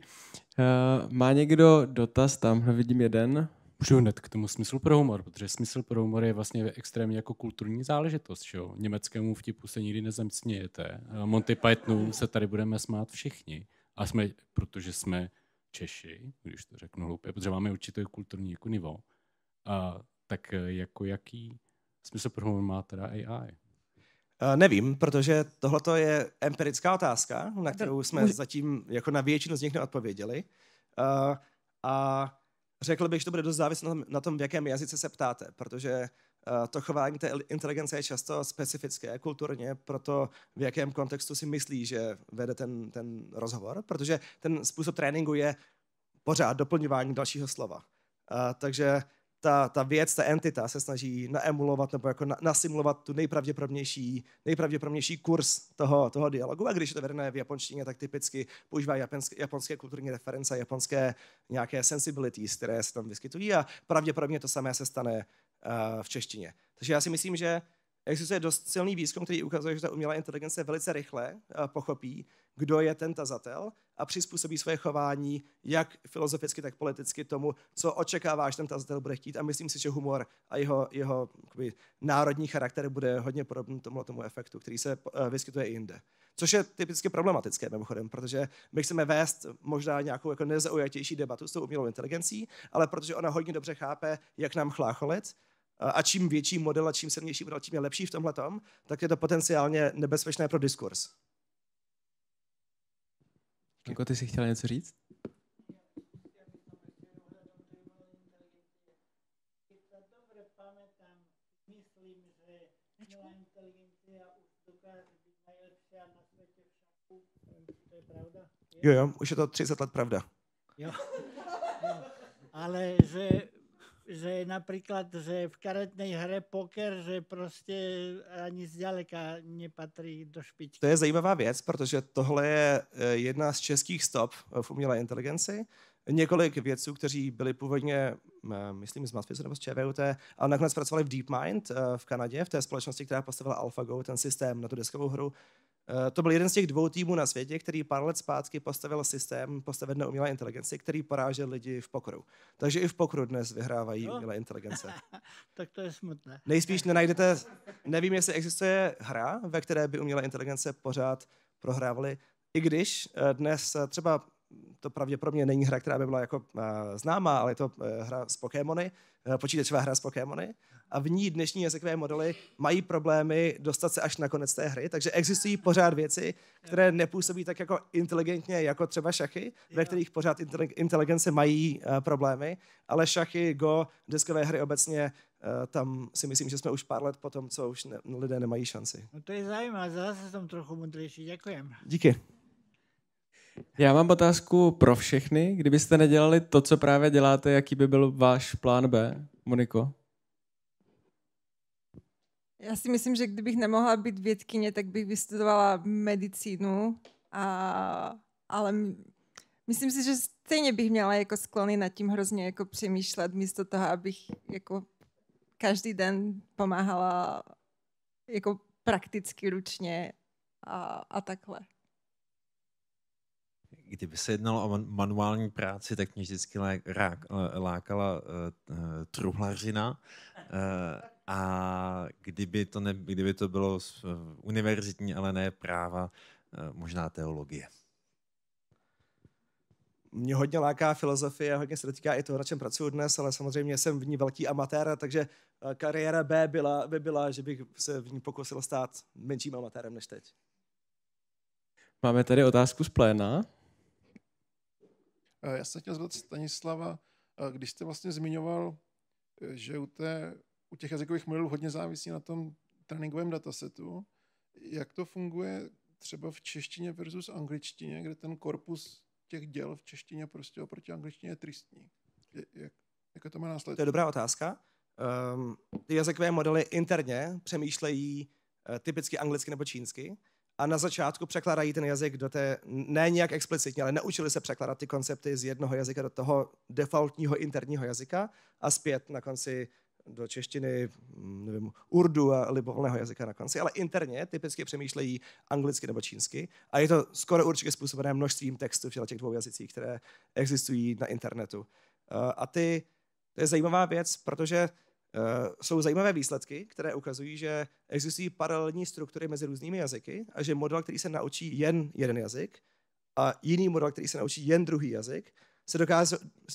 Má někdo dotaz? Tamhle vidím jeden. Můžu hned k tomu smyslu pro humor, protože smysl pro humor je vlastně extrémně jako kulturní záležitost. Čo? Německému vtipu se nikdy nezemsmějete. Monty Pythonu se tady budeme smát všichni. A protože jsme Češi, když to řeknu hloupě, protože máme určitý kulturní jako nivo. Tak jako jaký smysl pro humor má teda AI? Nevím, protože tohleto je empirická otázka, na kterou jsme zatím jako na většinu z nich neodpověděli. A řekl bych, že to bude dost záviset na tom, v jakém jazyce se ptáte, protože to chování té inteligence je často specifické kulturně pro to, v jakém kontextu si myslí, že vede ten rozhovor, protože ten způsob tréninku je pořád doplňování dalšího slova. Takže ta věc, ta entita se snaží naemulovat nebo jako nasimulovat tu nejpravděpodobnější kurz toho dialogu. A když je to vedené v japonštině, tak typicky používá japonské kulturní reference, japonské nějaké sensibilities, které se tam vyskytují, a pravděpodobně to samé se stane v češtině. Takže já si myslím, že existuje dost silný výzkum, který ukazuje, že ta umělá inteligence velice rychle pochopí, kdo je ten tazatel, a přizpůsobí své chování jak filozoficky, tak politicky tomu, co očekává, že ten tazatel bude chtít. A myslím si, že humor a jeho jakoby, národní charakter bude hodně podobný tomu efektu, který se vyskytuje i jinde. Což je typicky problematické mimochodem, protože my chceme vést možná nějakou jako nezaujatější debatu s tou umělou inteligencí, ale protože ona hodně dobře chápe, jak nám chlácholit, a čím větší model a čím silnější model, čím je lepší v tomhletom, tak je to potenciálně nebezpečné pro diskurs. Jako ty jsi chtěla něco říct? Jo, už je to 30 let pravda. Jo. Ale že napríklad, že v karetnej hre poker, že prostě ani zďaleka nepatří do špičky. To je zajímavá věc, protože tohle je jedna z českých stop v umělé inteligenci. Několik vědců, kteří byli původně, myslím, z Matfizu nebo z ČVUT, ale nakonec pracovali v DeepMind v Kanadě, v té společnosti, která postavila AlphaGo, ten systém na tu deskovou hru. To byl jeden z těch 2 týmů na světě, který pár let zpátky postavil systém postaven na umělé inteligenci, který porážel lidi v pokru. Takže i v pokru dnes vyhrávají umělé inteligence. Tak to je smutné. Nejspíš nenajdete, nevím, jestli existuje hra, ve které by umělé inteligence pořád prohrávaly, i když dnes třeba to pravděpodobně není hra, která by byla jako známá, ale je to hra s Pokémony, počítačová hra s Pokémony, a v ní dnešní jazykové modely mají problémy dostat se až na konec té hry, takže existují pořád věci, které nepůsobí tak jako inteligentně jako třeba šachy, ve kterých pořád inteligence mají problémy, ale šachy, Go, deskové hry obecně, tam si myslím, že jsme už pár let po tom, co už lidé nemají šanci. No to je zajímavé, zase jsem trochu mudrejší, děkujem. Díky. Já mám otázku pro všechny. Kdybyste nedělali to, co právě děláte, jaký by byl váš plán B? Moniko? Já si myslím, že kdybych nemohla být vědkyně, tak bych vystudovala medicínu, ale myslím si, že stejně bych měla jako sklony nad tím hrozně jako přemýšlet, místo toho, abych jako každý den pomáhala jako prakticky ručně a takhle. Kdyby se jednalo o manuální práci, tak mě vždycky lákala truhlařina. A kdyby to bylo univerzitní, ale ne práva, možná teologie. Mě hodně láká filozofie, hodně se dotýká i toho, na čem pracuji dnes, ale samozřejmě jsem v ní velký amatér, takže kariéra B by byla, že bych se v ní pokusil stát menším amatérem než teď. Máme tady otázku z pléna. Já jsem chtěl zeptat Stanislava, když jste vlastně zmiňoval, že u těch jazykových modelů hodně závisí na tom tréninkovém datasetu, jak to funguje třeba v češtině versus angličtině, kde ten korpus těch děl v češtině prostě oproti angličtině je tristní. Jak to má následky? To je dobrá otázka. Ty jazykové modely interně přemýšlejí typicky anglicky nebo čínsky a na začátku překládají ten jazyk do té, ne nějak explicitně, ale naučili se překládat ty koncepty z jednoho jazyka do toho defaultního interního jazyka a zpět na konci do češtiny, nevím, urdu a libovolného jazyka na konci, ale interně typicky přemýšlejí anglicky nebo čínsky a je to skoro určitě způsobené množstvím textů v těch dvou jazycích, které existují na internetu. A to je zajímavá věc, protože jsou zajímavé výsledky, které ukazují, že existují paralelní struktury mezi různými jazyky a že model, který se naučí jen jeden jazyk a jiný model, který se naučí jen druhý jazyk,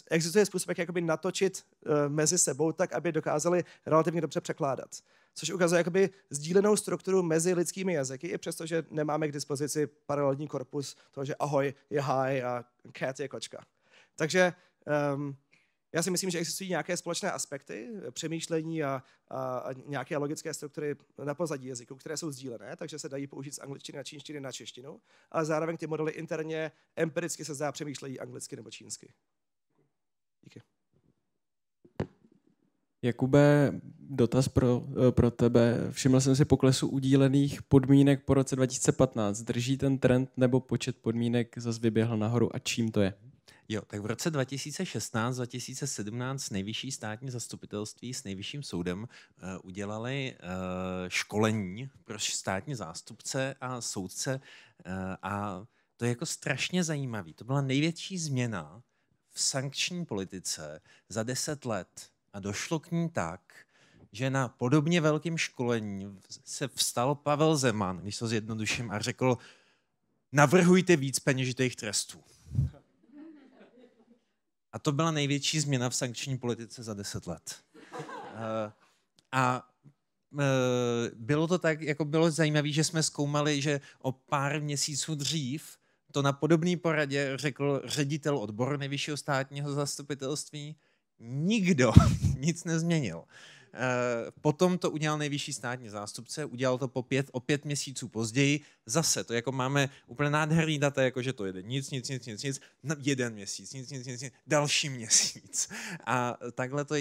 existuje způsob, jak jakoby natočit mezi sebou tak, aby dokázali relativně dobře překládat. Což ukazuje jakoby sdílenou strukturu mezi lidskými jazyky, i přesto, že nemáme k dispozici paralelní korpus toho, že ahoj je hi a cat je kočka. Takže já si myslím, že existují nějaké společné aspekty přemýšlení a nějaké logické struktury na pozadí jazyku, které jsou sdílené, takže se dají použít z angličtiny a čínštiny na češtinu, ale zároveň ty modely interně empiricky se zdá přemýšlejí anglicky nebo čínsky. Díky. Jakube, dotaz pro tebe. Všiml jsem si poklesu udílených podmínek po roce 2015. Drží ten trend nebo počet podmínek zase vyběhl nahoru a čím to je? Jo, tak v roce 2016-2017 nejvyšší státní zastupitelství s nejvyšším soudem udělali školení pro státní zástupce a soudce a to je jako strašně zajímavý. To byla největší změna v sankční politice za 10 let a došlo k ní tak, že na podobně velkém školení se vstal Pavel Zeman, když to zjednoduším, a řekl, navrhujte víc peněžitých trestů. A to byla největší změna v sankční politice za 10 let. Bylo to tak, jako bylo zajímavé, že jsme zkoumali, že o pár měsíců dřív to na podobné poradě řekl ředitel odboru nejvyššího státního zastupitelství. Nikdo nic nezměnil. Potom to udělal nejvyšší státní zástupce, udělal to o 5 měsíců později. Zase to jako máme úplně nádherný data, jako že to jede nic, jeden měsíc, nic, další měsíc. A takhle to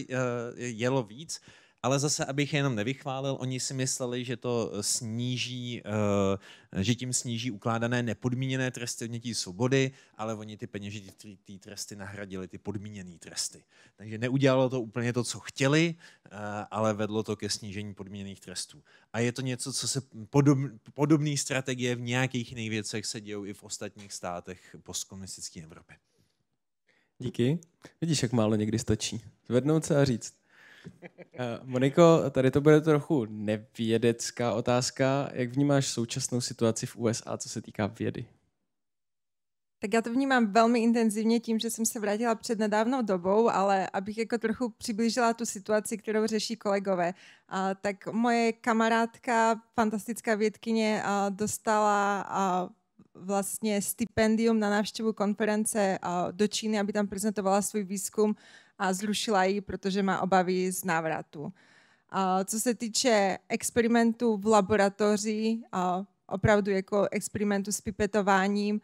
jelo víc. Ale zase, abych jenom nevychválil, oni si mysleli, že to sníží, že tím sníží ukládané nepodmíněné tresty odnětí svobody, ale oni ty peněžité tresty nahradili ty podmíněné tresty. Takže neudělalo to úplně to, co chtěli, ale vedlo to ke snížení podmíněných trestů. A je to něco, co se podobné strategie v nějakých jiných věcech se dějou i v ostatních státech postkomunistické Evropy. Díky. Vidíš, jak málo někdy stačí. Zvednout se a říct. Moniko, tady to bude trochu nevědecká otázka. Jak vnímáš současnou situaci v USA, co se týká vědy? Tak já to vnímám velmi intenzivně tím, že jsem se vrátila před nedávnou dobou, ale abych jako trochu přiblížila tu situaci, kterou řeší kolegové. Tak moje kamarádka, fantastická vědkyně, dostala vlastně stipendium na návštěvu konference do Číny, aby tam prezentovala svůj výzkum a zrušila ji, protože má obavy z návratu. Co se týče experimentů v laboratoři, opravdu jako experimentu s pipetováním,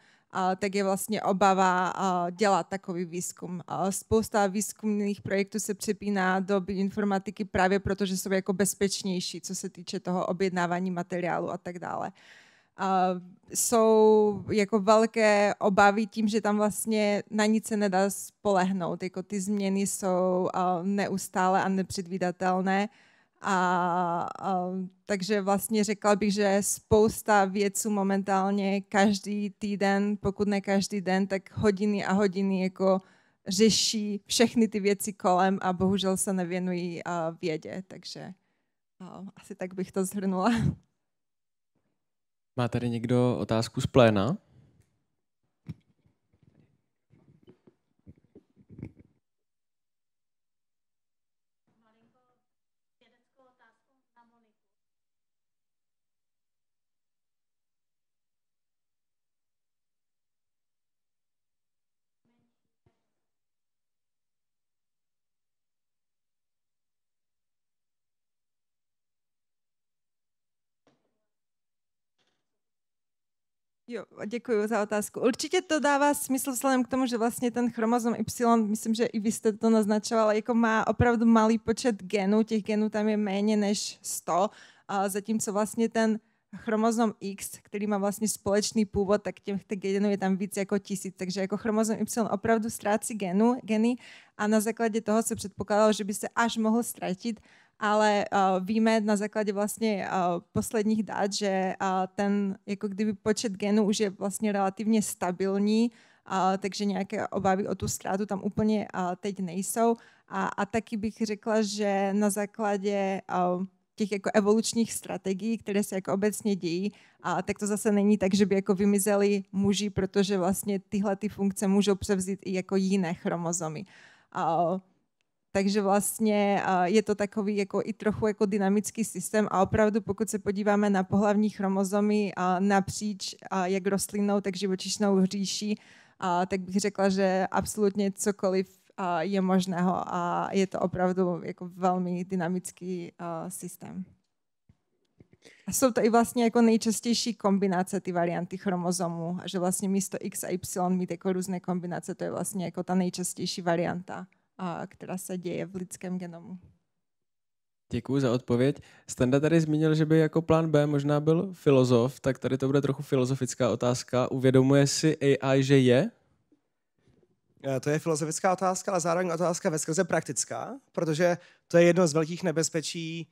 tak je vlastně obava dělat takový výzkum. Spousta výzkumných projektů se přepíná do informatiky právě proto, že jsou jako bezpečnější, co se týče toho objednávání materiálu a tak dále. Jsou jako velké obavy tím, že tam vlastně na nic se nedá spolehnout. Jako ty změny jsou neustále a nepředvídatelné. Takže vlastně řekla bych, že spousta vědců momentálně každý týden, pokud ne každý den, tak hodiny a hodiny jako řeší všechny ty věci kolem a bohužel se nevěnují vědě. Takže asi tak bych to shrnula. Má tady někdo otázku z pléna? Jo, děkuji za otázku. Určitě to dává smysl vzhledem k tomu, že vlastně ten chromozom Y, myslím, že i vy jste to naznačovala, jako má opravdu malý počet genů, těch genů tam je méně než 100, zatímco vlastně ten chromozom X, který má vlastně společný původ, tak těch genů je tam víc jako 1000, takže jako chromozom Y opravdu ztrácí geny a na základě toho se předpokládalo, že by se až mohl ztratit, ale víme na základě vlastně posledních dat, že ten jako kdyby počet genů už je vlastně relativně stabilní, takže nějaké obavy o tu ztrátu tam úplně teď nejsou. A taky bych řekla, že na základě těch jako evolučních strategií, které se jako obecně dějí, tak to zase není tak, že by jako vymizeli muži, protože vlastně tyhle ty funkce můžou převzít i jako jiné chromozomy. Takže vlastně je to takový jako i trochu jako dynamický systém a opravdu pokud se podíváme na pohlavní chromozomy napříč jak rostlinnou, tak živočišnou říší, tak bych řekla, že absolutně cokoliv je možného a je to opravdu jako velmi dynamický systém. A jsou to i vlastně jako nejčastější kombinace ty varianty chromozomů, že vlastně místo X a Y mít jako různé kombinace, to je vlastně jako ta nejčastější varianta, která se děje v lidském genomu. Děkuji za odpověď. Standa tady zmínil, že by jako plán B možná byl filozof, tak tady to bude trochu filozofická otázka. Uvědomuje si AI, že je? To je filozofická otázka, ale zároveň otázka veskrze praktická, protože to je jedno z velkých nebezpečí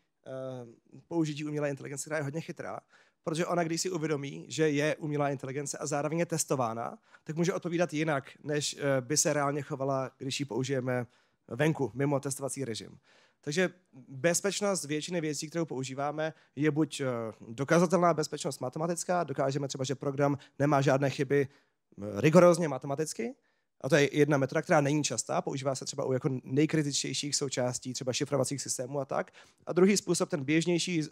použití umělé inteligence, která je hodně chytrá. Protože ona, když si uvědomí, že je umělá inteligence a zároveň je testována, tak může odpovídat jinak, než by se reálně chovala, když ji použijeme venku, mimo testovací režim. Takže bezpečnost většiny věcí, kterou používáme, je buď dokazatelná bezpečnost matematická, dokážeme třeba, že program nemá žádné chyby rigorózně matematicky, a to je jedna metoda, která není častá, používá se třeba u jako nejkritičtějších součástí, třeba šifrovacích systémů a tak. A druhý způsob, ten běžnější,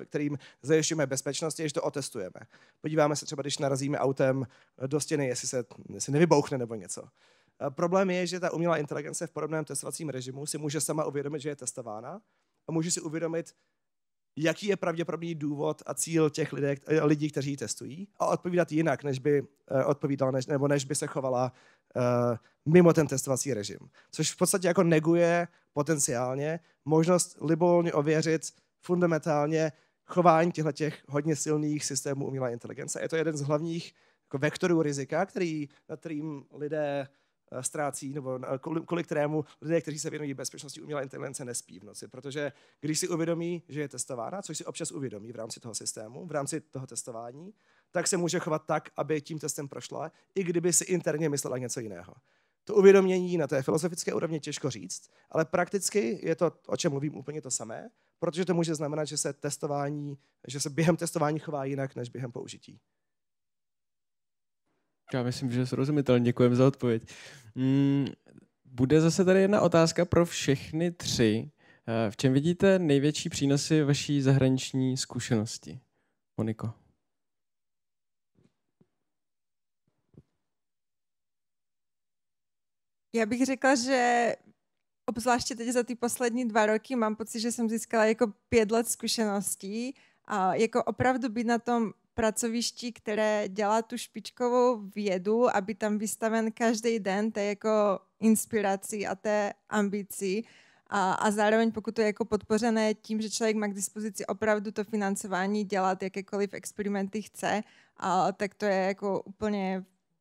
kterým zajišťujeme bezpečnost, je, že to otestujeme. Podíváme se třeba, když narazíme autem do stěny, jestli nevybouchne nebo něco. Problém je, že ta umělá inteligence v podobném testovacím režimu si může sama uvědomit, že je testována a může si uvědomit, jaký je pravděpodobný důvod a cíl těch lidí, kteří ji testují a odpovídat jinak, než by odpovídala, než by se chovala mimo ten testovací režim. Což v podstatě jako neguje potenciálně možnost libovolně ověřit fundamentálně chování těchto hodně silných systémů umělé inteligence. Je to jeden z hlavních jako vektorů rizika, nad kterým lidé ztrácí, nebo kvůli kterému lidé, kteří se věnují bezpečnosti umělé inteligence, nespí v noci. Protože když si uvědomí, že je testována, což si občas uvědomí v rámci toho systému, v rámci toho testování, tak se může chovat tak, aby tím testem prošla, i kdyby si interně myslela něco jiného. To uvědomění na té filozofické úrovni těžko říct, ale prakticky je to, o čem mluvím, úplně to samé, protože to může znamenat, že se během testování chová jinak, než během použití. Já myslím, že srozumitelně. Děkujeme za odpověď. Bude zase tady jedna otázka pro všechny tři. V čem vidíte největší přínosy vaší zahraniční zkušenosti? Moniko. Já bych řekla, že obzvláště teď za ty poslední 2 roky mám pocit, že jsem získala jako 5 let zkušeností a jako opravdu být na tom pracovišti, které dělá tu špičkovou vědu, aby tam vystaven každý den té jako inspiraci a té ambici. A zároveň pokud to je jako podpořené tím, že člověk má k dispozici opravdu to financování dělat jakékoliv experimenty chce, tak to je jako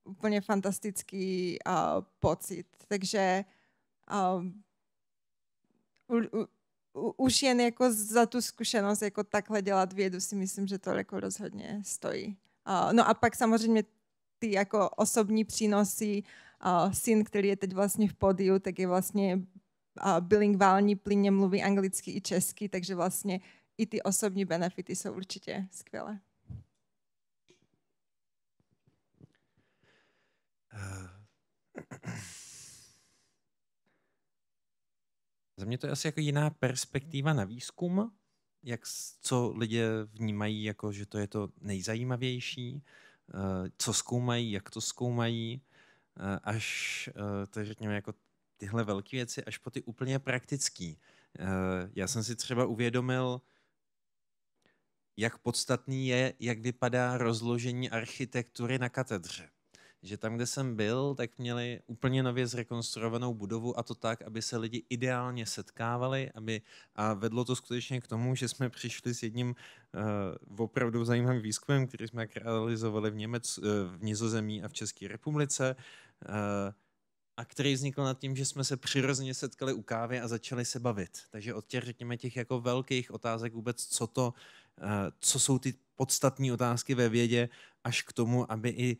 úplně fantastický pocit. Takže už jen jako za tu zkušenost jako takhle dělat vědu si myslím, že to jako rozhodně stojí. No a pak samozřejmě ty jako osobní přínosy. Syn, který je teď vlastně v pódiu, tak je vlastně bilingvální, plynně mluví anglicky i česky, takže vlastně i ty osobní benefity jsou určitě skvělé. Za mě to je asi jako jiná perspektiva na výzkum, co lidé vnímají jako, že to je to nejzajímavější, co zkoumají, jak to zkoumají, až to řekněme jako tyhle velké věci, až po ty úplně praktický. Já jsem si třeba uvědomil, jak podstatný je, jak vypadá rozložení architektury na katedře. Že tam, kde jsem byl, tak měli úplně nově zrekonstruovanou budovu a to tak, aby se lidi ideálně setkávali, a vedlo to skutečně k tomu, že jsme přišli s jedním opravdu zajímavým výzkumem, který jsme realizovali v Nizozemí a v České republice, a který vznikl nad tím, že jsme se přirozeně setkali u kávy a začali se bavit. Takže od těch jako velkých otázek vůbec, co jsou ty podstatné otázky ve vědě, až k tomu, aby i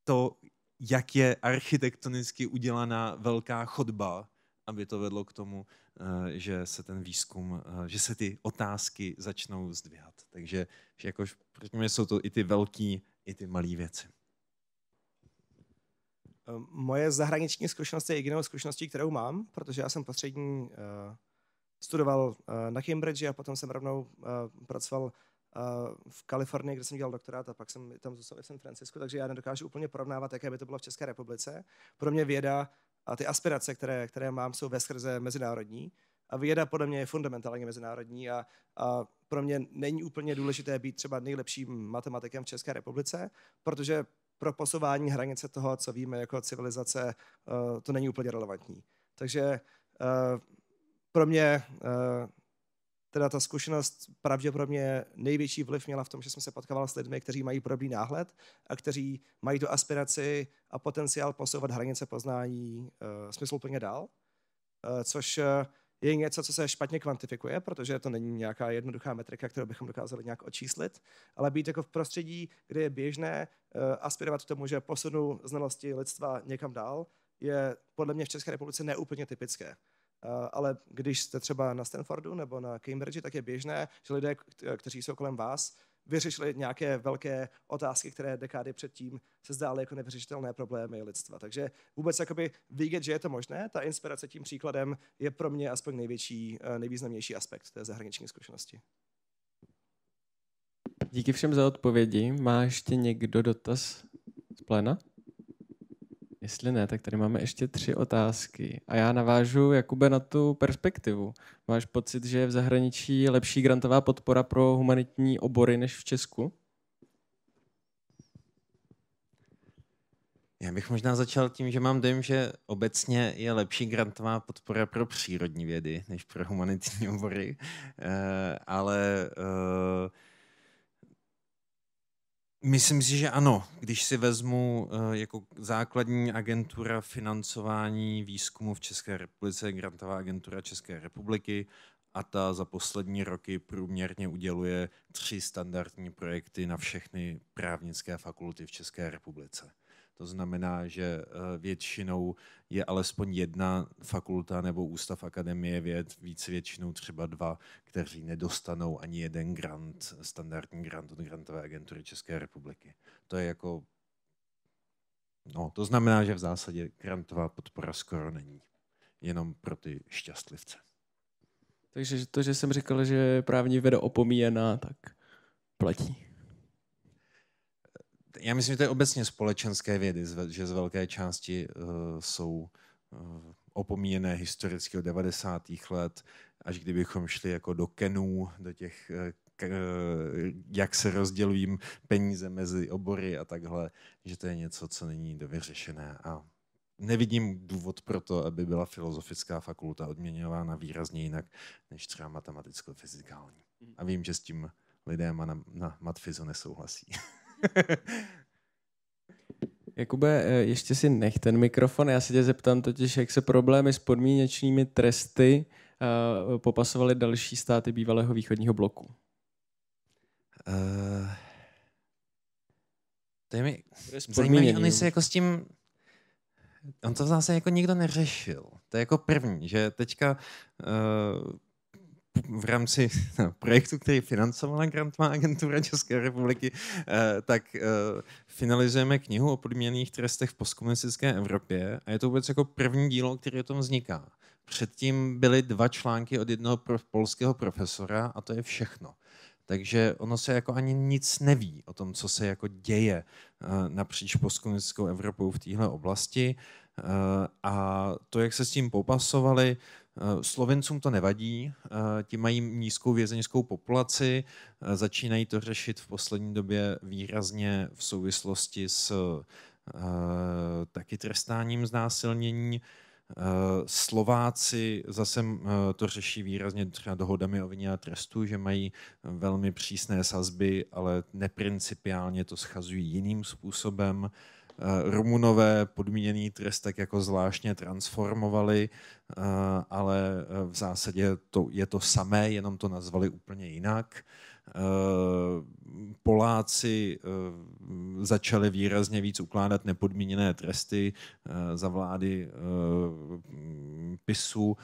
to, jak je architektonicky udělaná velká chodba, aby to vedlo k tomu, že se ten výzkum, že se ty otázky začnou zdvihat. Takže že jako, jsou to i ty velký, i ty malé věci. Moje zahraniční zkušenost je jedinou zkušeností, kterou mám, protože já jsem postřední studoval na Cambridge a potom jsem rovnou pracoval v Kalifornii, kde jsem dělal doktorát a pak jsem tam zůstal i v San Francisku, takže já nedokážu úplně porovnávat, jaké by to bylo v České republice. Pro mě věda a ty aspirace, které mám, jsou veskrze mezinárodní a věda podle mě je fundamentálně mezinárodní a pro mě není úplně důležité být třeba nejlepším matematikem v České republice, protože pro posouvání hranice toho, co víme jako civilizace, to není úplně relevantní. Takže pro mě teda ta zkušenost pravděpodobně největší vliv měla v tom, že jsem se potkával s lidmi, kteří mají podobný náhled a kteří mají tu aspiraci a potenciál posouvat hranice poznání smysluplně dál, což je něco, co se špatně kvantifikuje, protože to není nějaká jednoduchá metrika, kterou bychom dokázali nějak očíslit, ale být jako v prostředí, kde je běžné aspirovat k tomu, že posunu znalosti lidstva někam dál, je podle mě v České republice neúplně typické. Ale když jste třeba na Stanfordu nebo na Cambridge, tak je běžné, že lidé, kteří jsou kolem vás, vyřešili nějaké velké otázky, které dekády předtím se zdály jako nevyřešitelné problémy lidstva. Takže vůbec jakoby vidět, že je to možné, ta inspirace tím příkladem je pro mě aspoň nejvýznamnější aspekt té zahraniční zkušenosti. Díky všem za odpovědi. Má ještě někdo dotaz z pléna? Jestli ne, tak tady máme ještě 3 otázky. A já navážu, Jakube, na tu perspektivu. Máš pocit, že je v zahraničí lepší grantová podpora pro humanitní obory než v Česku? Já bych možná začal tím, že mám dojem, že obecně je lepší grantová podpora pro přírodní vědy než pro humanitní obory. Ale myslím si, že ano. Když si vezmu jako základní agentura financování výzkumu v České republice, grantová agentura České republiky, a ta za poslední roky průměrně uděluje 3 standardní projekty na všechny právnické fakulty v České republice. To znamená, že většinou je alespoň 1 fakulta nebo ústav Akademie věd, většinou třeba 2, kteří nedostanou ani 1 grant, standardní grant od grantové agentury České republiky. To je jako, to znamená, že v zásadě grantová podpora skoro není. Jenom pro ty šťastlivce. Takže to, že jsem říkal, že je právní věda opomíjená, tak platí. Já myslím, že to je obecně společenské vědy, že z velké části jsou opomíjené historicky od 90. let, až kdybychom šli jako do Kenů, do těch jak se rozdělují peníze mezi obory a takhle, že to je něco, co není dovyřešené. A nevidím důvod pro to, aby byla filozofická fakulta odměňována výrazně jinak, než třeba matematicko-fyzikální. A vím, že s tím lidé na matfizu nesouhlasí. Jakube, ještě si nech ten mikrofon. Já se tě zeptám totiž, jak se problémy s podmínečnými tresty popasovaly další státy bývalého východního bloku. To je mi zajímavé, oni se jako s tím... On to zase jako nikdo neřešil. To je jako první, že teďka v rámci projektu, který financovala Grantová agentura České republiky, tak finalizujeme knihu o podmíněných trestech v postkomunistické Evropě a je to vůbec jako první dílo, které o tom vzniká. Předtím byly 2 články od jednoho polského profesora a to je všechno. Takže ono se jako ani nic neví o tom, co se jako děje napříč postkomunistickou Evropou v téhle oblasti. A to, jak se s tím popasovali, Slovincům to nevadí, ti mají nízkou vězeňskou populaci, začínají to řešit v poslední době výrazně v souvislosti s taky trestáním znásilnění. Slováci zase to řeší výrazně třeba dohodami o vině a trestu, že mají velmi přísné sazby, ale neprincipiálně to schazují jiným způsobem. Rumunové podmíněný trest tak jako zvláštně transformovali, ale v zásadě je to samé, jenom to nazvali úplně jinak. Poláci začali výrazně víc ukládat nepodmíněné tresty za vlády PiSu,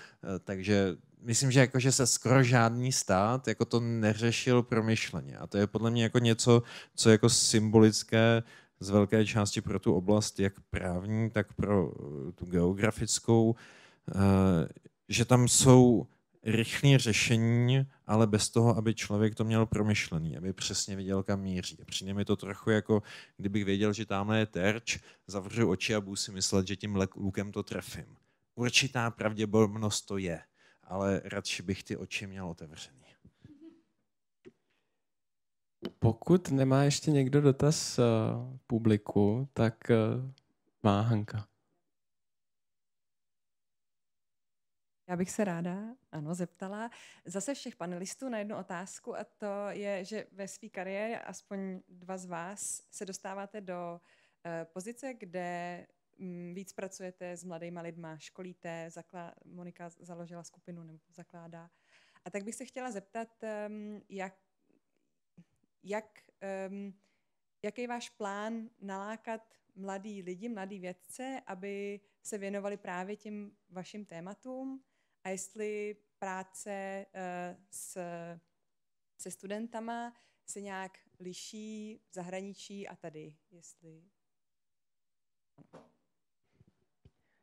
takže myslím, že, jako, že se skoro žádný stát jako to neřešil promyšleně. A to je podle mě jako něco, co je jako symbolické z velké části pro tu oblast, jak právní, tak pro tu geografickou, že tam jsou rychlé řešení, ale bez toho, aby člověk to měl promyšlený, aby přesně věděl, kam míří. Přijde mi to trochu jako, kdybych věděl, že tamhle je terč, zavřu oči a budu si myslet, že tím lukem to trefím. Určitá pravděpodobnost to je, ale radši bych ty oči měl otevřený. Pokud nemá ještě někdo dotaz publiku, tak má Hanka. Já bych se ráda, zeptala zase všech panelistů na jednu otázku a to je, že ve své kariéře aspoň 2 z vás se dostáváte do pozice, kde víc pracujete s mladýma lidma, školíte, Monika založila skupinu nebo zakládá. A tak bych se chtěla zeptat, jaký je váš plán nalákat mladý lidi, mladý vědce, aby se věnovali právě těm vašim tématům a jestli práce se studentama se nějak liší v zahraničí a tady, jestli...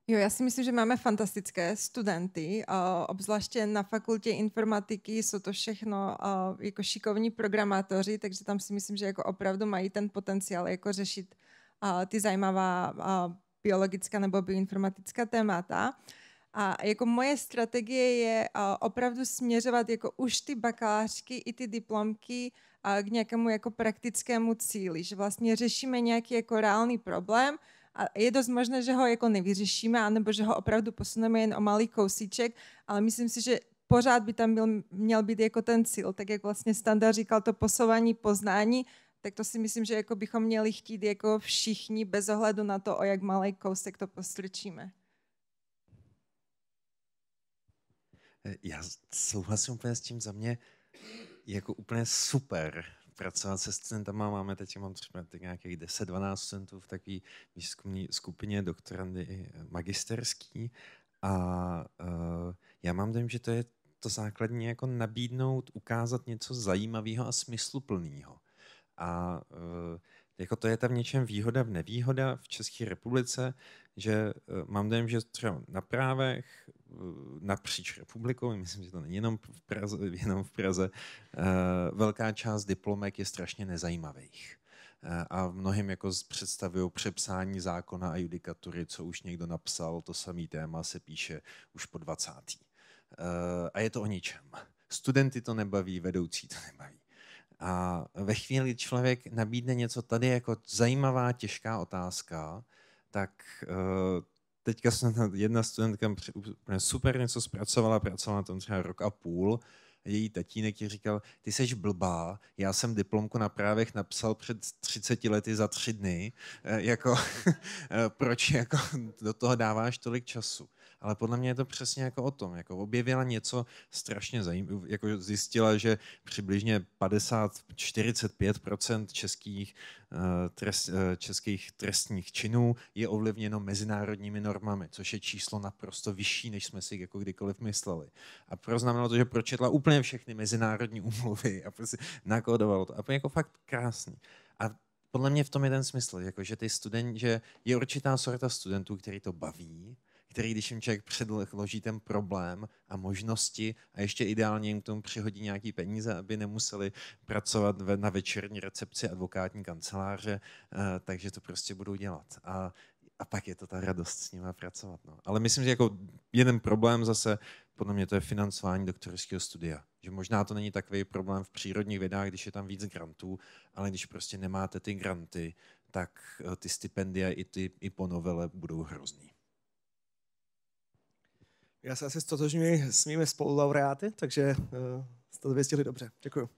Jo, já si myslím, že máme fantastické studenty, obzvláště na fakultě informatiky jsou to všechno jako šikovní programátoři, takže tam si myslím, že jako opravdu mají ten potenciál jako řešit ty zajímavá biologická nebo bioinformatická témata. A jako moje strategie je opravdu směřovat jako už ty bakalářky i ty diplomky k nějakému jako praktickému cíli, že vlastně řešíme nějaký jako reálný problém a je dost možné, že ho jako nevyřešíme, anebo že ho opravdu posuneme jen o malý kousíček, ale myslím si, že pořád by tam měl být jako ten cíl, tak jak vlastně Standa říkal, to posouvání poznání, tak to si myslím, že jako bychom měli chtít jako všichni bez ohledu na to, o jak malý kousek to postrčíme. Já souhlasím úplně s tím, za mě jako úplně super pracovat se studentama. Máme teď, mám třeba nějakých 10-12 studentů v takové výzkumné skupině, doktorandy i magisterský. A já mám dojem, že to je to základní jako nabídnout, ukázat něco zajímavého a smysluplného. A jako to je tam v něčem výhoda v nevýhoda v České republice, že mám dojem, že třeba na právech napříč republikou, myslím, že to není jenom v Praze, velká část diplomek je strašně nezajímavých. A mnohým jako představují přepsání zákona a judikatury, co už někdo napsal, to samý téma se píše už po 20. A je to o ničem. Studenty to nebaví, vedoucí to nebaví. A ve chvíli, kdy člověk nabídne něco tady jako zajímavá, těžká otázka, tak teďka jedna studentka super něco zpracovala, pracovala na tom třeba rok a půl. Její tatínek ti říkal, ty seš blbá, já jsem diplomku na právech napsal před 30 lety za 3 dny, proč jako do toho dáváš tolik času? Ale podle mě je to přesně jako o tom, jako objevila něco strašně zajímavé, jako zjistila, že přibližně 50-45% českých trestních činů je ovlivněno mezinárodními normami, což je číslo naprosto vyšší, než jsme si jako kdykoliv mysleli. A proznamenalo to, že pročetla úplně všechny mezinárodní úmluvy a prostě nakódovalo to. A to je jako fakt krásný. A podle mě v tom je ten smysl, jako že ty studenti, že je určitá sorta studentů, který to baví, který, když jim člověk předloží ten problém a možnosti a ještě ideálně jim k tomu přihodí nějaký peníze, aby nemuseli pracovat na večerní recepci advokátní kanceláře, takže to prostě budou dělat. A pak je to ta radost s nimi pracovat. No. Ale myslím, že jako jeden problém zase, podle mě to je financování doktorského studia. Že možná to není takový problém v přírodních vědách, když je tam víc grantů, ale když prostě nemáte ty granty, tak ty stipendia i po novele budou hrozný. Já se asi ztotožňuji s mými spolulaureáty, takže jste to vystihli dobře. Děkuju.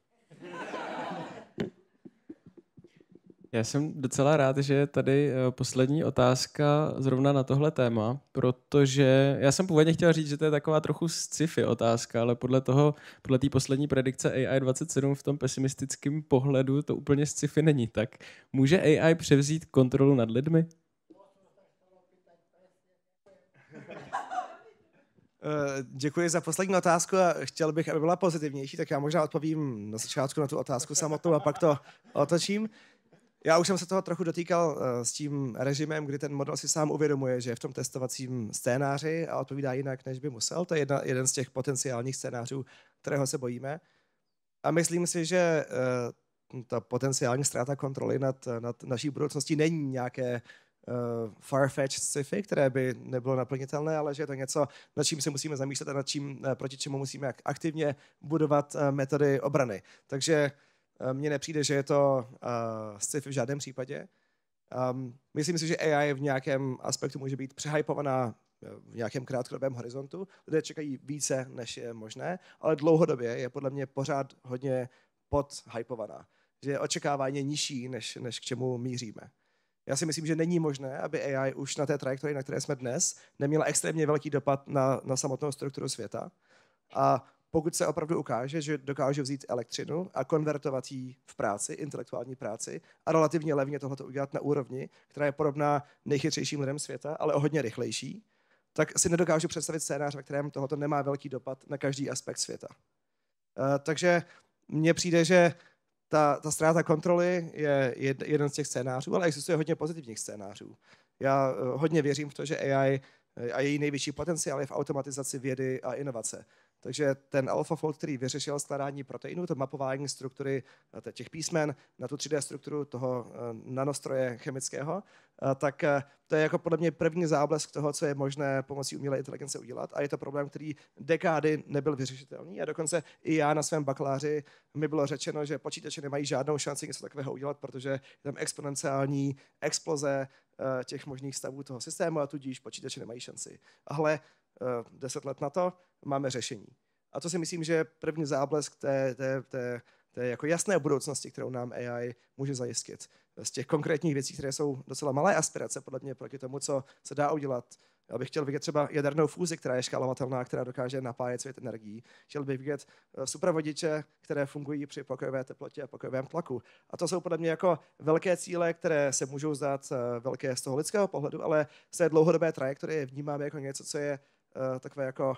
Já jsem docela rád, že je tady poslední otázka zrovna na tohle téma, protože já jsem původně chtěl říct, že to je taková trochu sci-fi otázka, ale podle té poslední predikce AI 27 v tom pesimistickém pohledu to úplně sci-fi není. Tak může AI převzít kontrolu nad lidmi? Děkuji za poslední otázku a chtěl bych, aby byla pozitivnější, tak já možná odpovím na začátku na tu otázku samotnou a pak to otočím. Já už jsem se toho trochu dotýkal s tím režimem, kdy ten model si sám uvědomuje, že je v tom testovacím scénáři a odpovídá jinak, než by musel. To je jeden z těch potenciálních scénářů, kterého se bojíme. A myslím si, že ta potenciální ztráta kontroly nad naší budoucností není nějaké far-fetched sci-fi, které by nebylo naplnitelné, ale že je to něco, nad čím se musíme zamýšlet a proti čemu musíme aktivně budovat metody obrany. Takže mně nepřijde, že je to sci-fi v žádném případě. Myslím si, že AI v nějakém aspektu může být přehypovaná v nějakém krátkodobém horizontu. Lidé čekají více, než je možné, ale dlouhodobě je podle mě pořád hodně podhypovaná. Že je očekávání nižší, než k čemu míříme. Já si myslím, že není možné, aby AI už na té trajektorii, na které jsme dnes, neměla extrémně velký dopad na samotnou strukturu světa. A pokud se opravdu ukáže, že dokáže vzít elektřinu a konvertovat ji v práci, intelektuální práci, a relativně levně tohleto udělat na úrovni, která je podobná nejchytřejším lidem světa, ale o hodně rychlejší, tak si nedokážu představit scénář, ve kterém tohleto nemá velký dopad na každý aspekt světa. Takže mně přijde, že ta ztráta kontroly je jeden z těch scénářů, ale existuje hodně pozitivních scénářů. Já hodně věřím v to, že AI a její největší potenciál je v automatizaci vědy a inovace. Takže ten AlphaFold, který vyřešil skládání proteinů, to mapování struktury těch písmen na tu 3D strukturu toho nanostroje chemického, tak to je jako podle mě první záblesk toho, co je možné pomocí umělé inteligence udělat. A je to problém, který dekády nebyl vyřešitelný. A dokonce i já na svém bakaláři mi bylo řečeno, že počítače nemají žádnou šanci něco takového udělat, protože je tam exponenciální exploze těch možných stavů toho systému a tudíž počítače nemají šanci. Ale 10 let na to máme řešení. A to si myslím, že je první záblesk té jako jasné budoucnosti, kterou nám AI může zajistit. Z těch konkrétních věcí, které jsou docela malé aspirace, podle mě proti tomu, co se dá udělat. Já bych chtěl vidět třeba jadernou fúzi, která je škálovatelná, která dokáže napájet svět energií. Chtěl bych vidět supravodiče, které fungují při pokojové teplotě a pokojovém tlaku. A to jsou podle mě jako velké cíle, které se můžou zdát velké z toho lidského pohledu, ale z té dlouhodobé trajektorie vnímáme jako něco, co je takové jako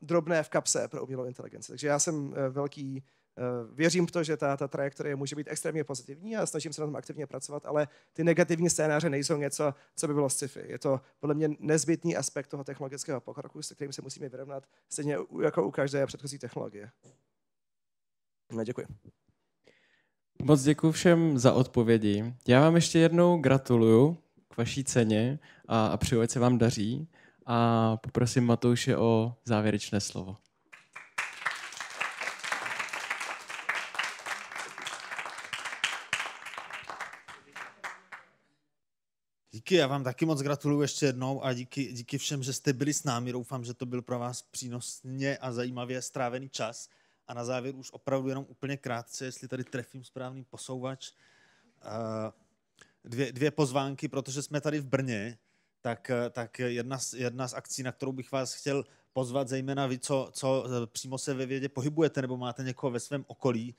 drobné v kapse pro umělou inteligenci. Takže já jsem věřím v to, že ta trajektorie může být extrémně pozitivní a snažím se na tom aktivně pracovat, ale ty negativní scénáře nejsou něco, co by bylo sci-fi. Je to podle mě nezbytný aspekt toho technologického pokroku, se kterým se musíme vyrovnat, stejně jako u každé předchozí technologie. No, děkuji. Moc děkuji všem za odpovědi. Já vám ještě jednou gratuluju k vaší ceně a přeju, ať se vám daří. A poprosím Matouše o závěrečné slovo. Díky, já vám taky moc gratuluju ještě jednou a díky všem, že jste byli s námi. Doufám, že to byl pro vás přínosně a zajímavě strávený čas. A na závěr už opravdu jenom úplně krátce, jestli tady trefím správný posouvač. Dvě pozvánky, protože jsme tady v Brně, tak jedna z akcí, na kterou bych vás chtěl pozvat, zejména vy, co přímo se ve vědě pohybujete nebo máte někoho ve svém okolí,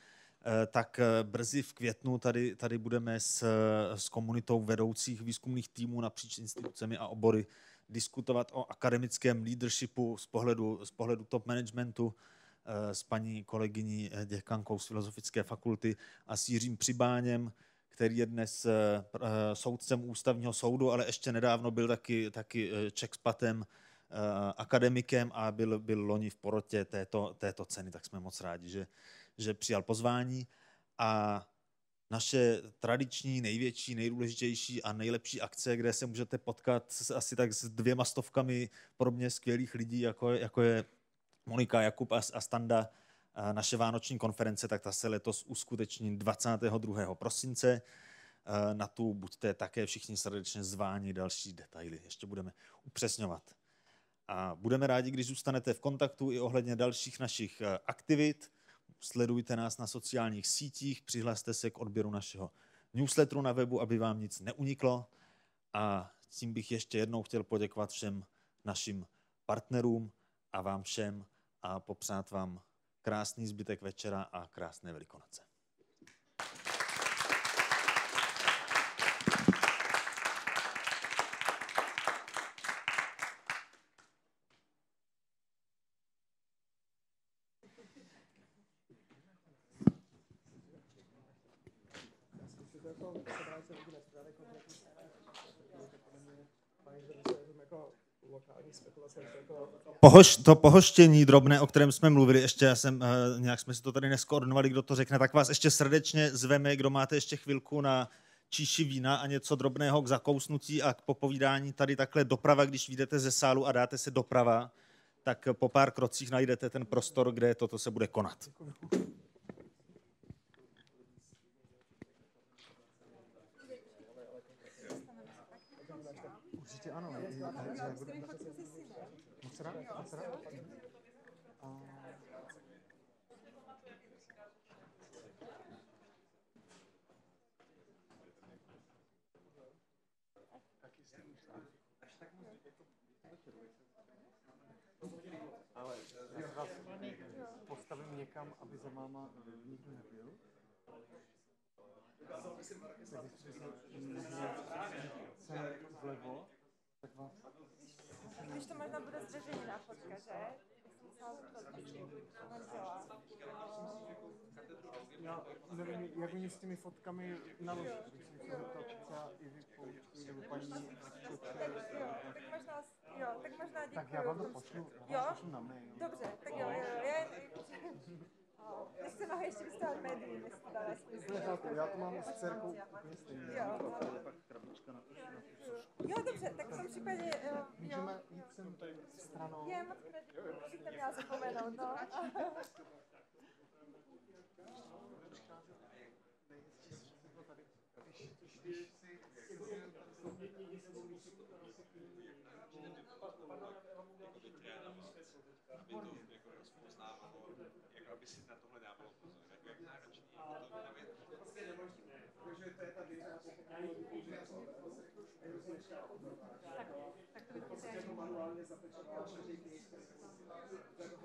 tak brzy v květnu tady budeme s komunitou vedoucích výzkumných týmů napříč institucemi a obory diskutovat o akademickém leadershipu z pohledu top managementu s paní kolegyní děkankou z Filozofické fakulty a s Jiřím Přibáněm, který je dnes soudcem ústavního soudu, ale ještě nedávno byl taky Czechspatem, akademikem a byl loni v porotě této ceny, tak jsme moc rádi, že přijal pozvání. A naše tradiční, největší, nejdůležitější a nejlepší akce, kde se můžete potkat asi tak s 200 pro mě skvělých lidí, jako je Monika, Jakub a Standa, naše vánoční konference, tak ta se letos uskuteční 22. prosince. Na tu buďte také všichni srdečně zváni, další detaily ještě budeme upřesňovat. A budeme rádi, když zůstanete v kontaktu i ohledně dalších našich aktivit. Sledujte nás na sociálních sítích, přihlaste se k odběru našeho newsletteru na webu, aby vám nic neuniklo. A tím bych ještě jednou chtěl poděkovat všem našim partnerům a vám všem a popřát vám krásný zbytek večera a krásné Velikonoce. To pohoštění drobné, o kterém jsme mluvili, ještě nějak jsme si to tady neskoordinovali, kdo to řekne, tak vás ještě srdečně zveme, kdo máte ještě chvilku na číši vína a něco drobného k zakousnutí a k popovídání tady takhle doprava, když vyjdete ze sálu a dáte se doprava, tak po pár krocích najdete ten prostor, kde toto se bude konat. Určitě ano. Ale já vás postavím někam, aby za máma nikdo nebyl. Vlevo, tak vás... Když to možná bude zveřejněná fotka, že? Já nevím, jak oni s těmi fotkami naloží. Když si chci zeptat třeba i vy nebo paní... Tak možná děkuju. Tak já vám to pošlu na mail. Dobře, tak jo. Nechci mohli ještě vystavit médií, než to dává smysl. Já to mám s dcerkou úplně stejně. Jo, dobře, tak v tom případě... Můžeme jít sem stranou. Je, moc bych měla zapomenout, no. Aby si na tohle dával pozor, jak náročný je to Tak to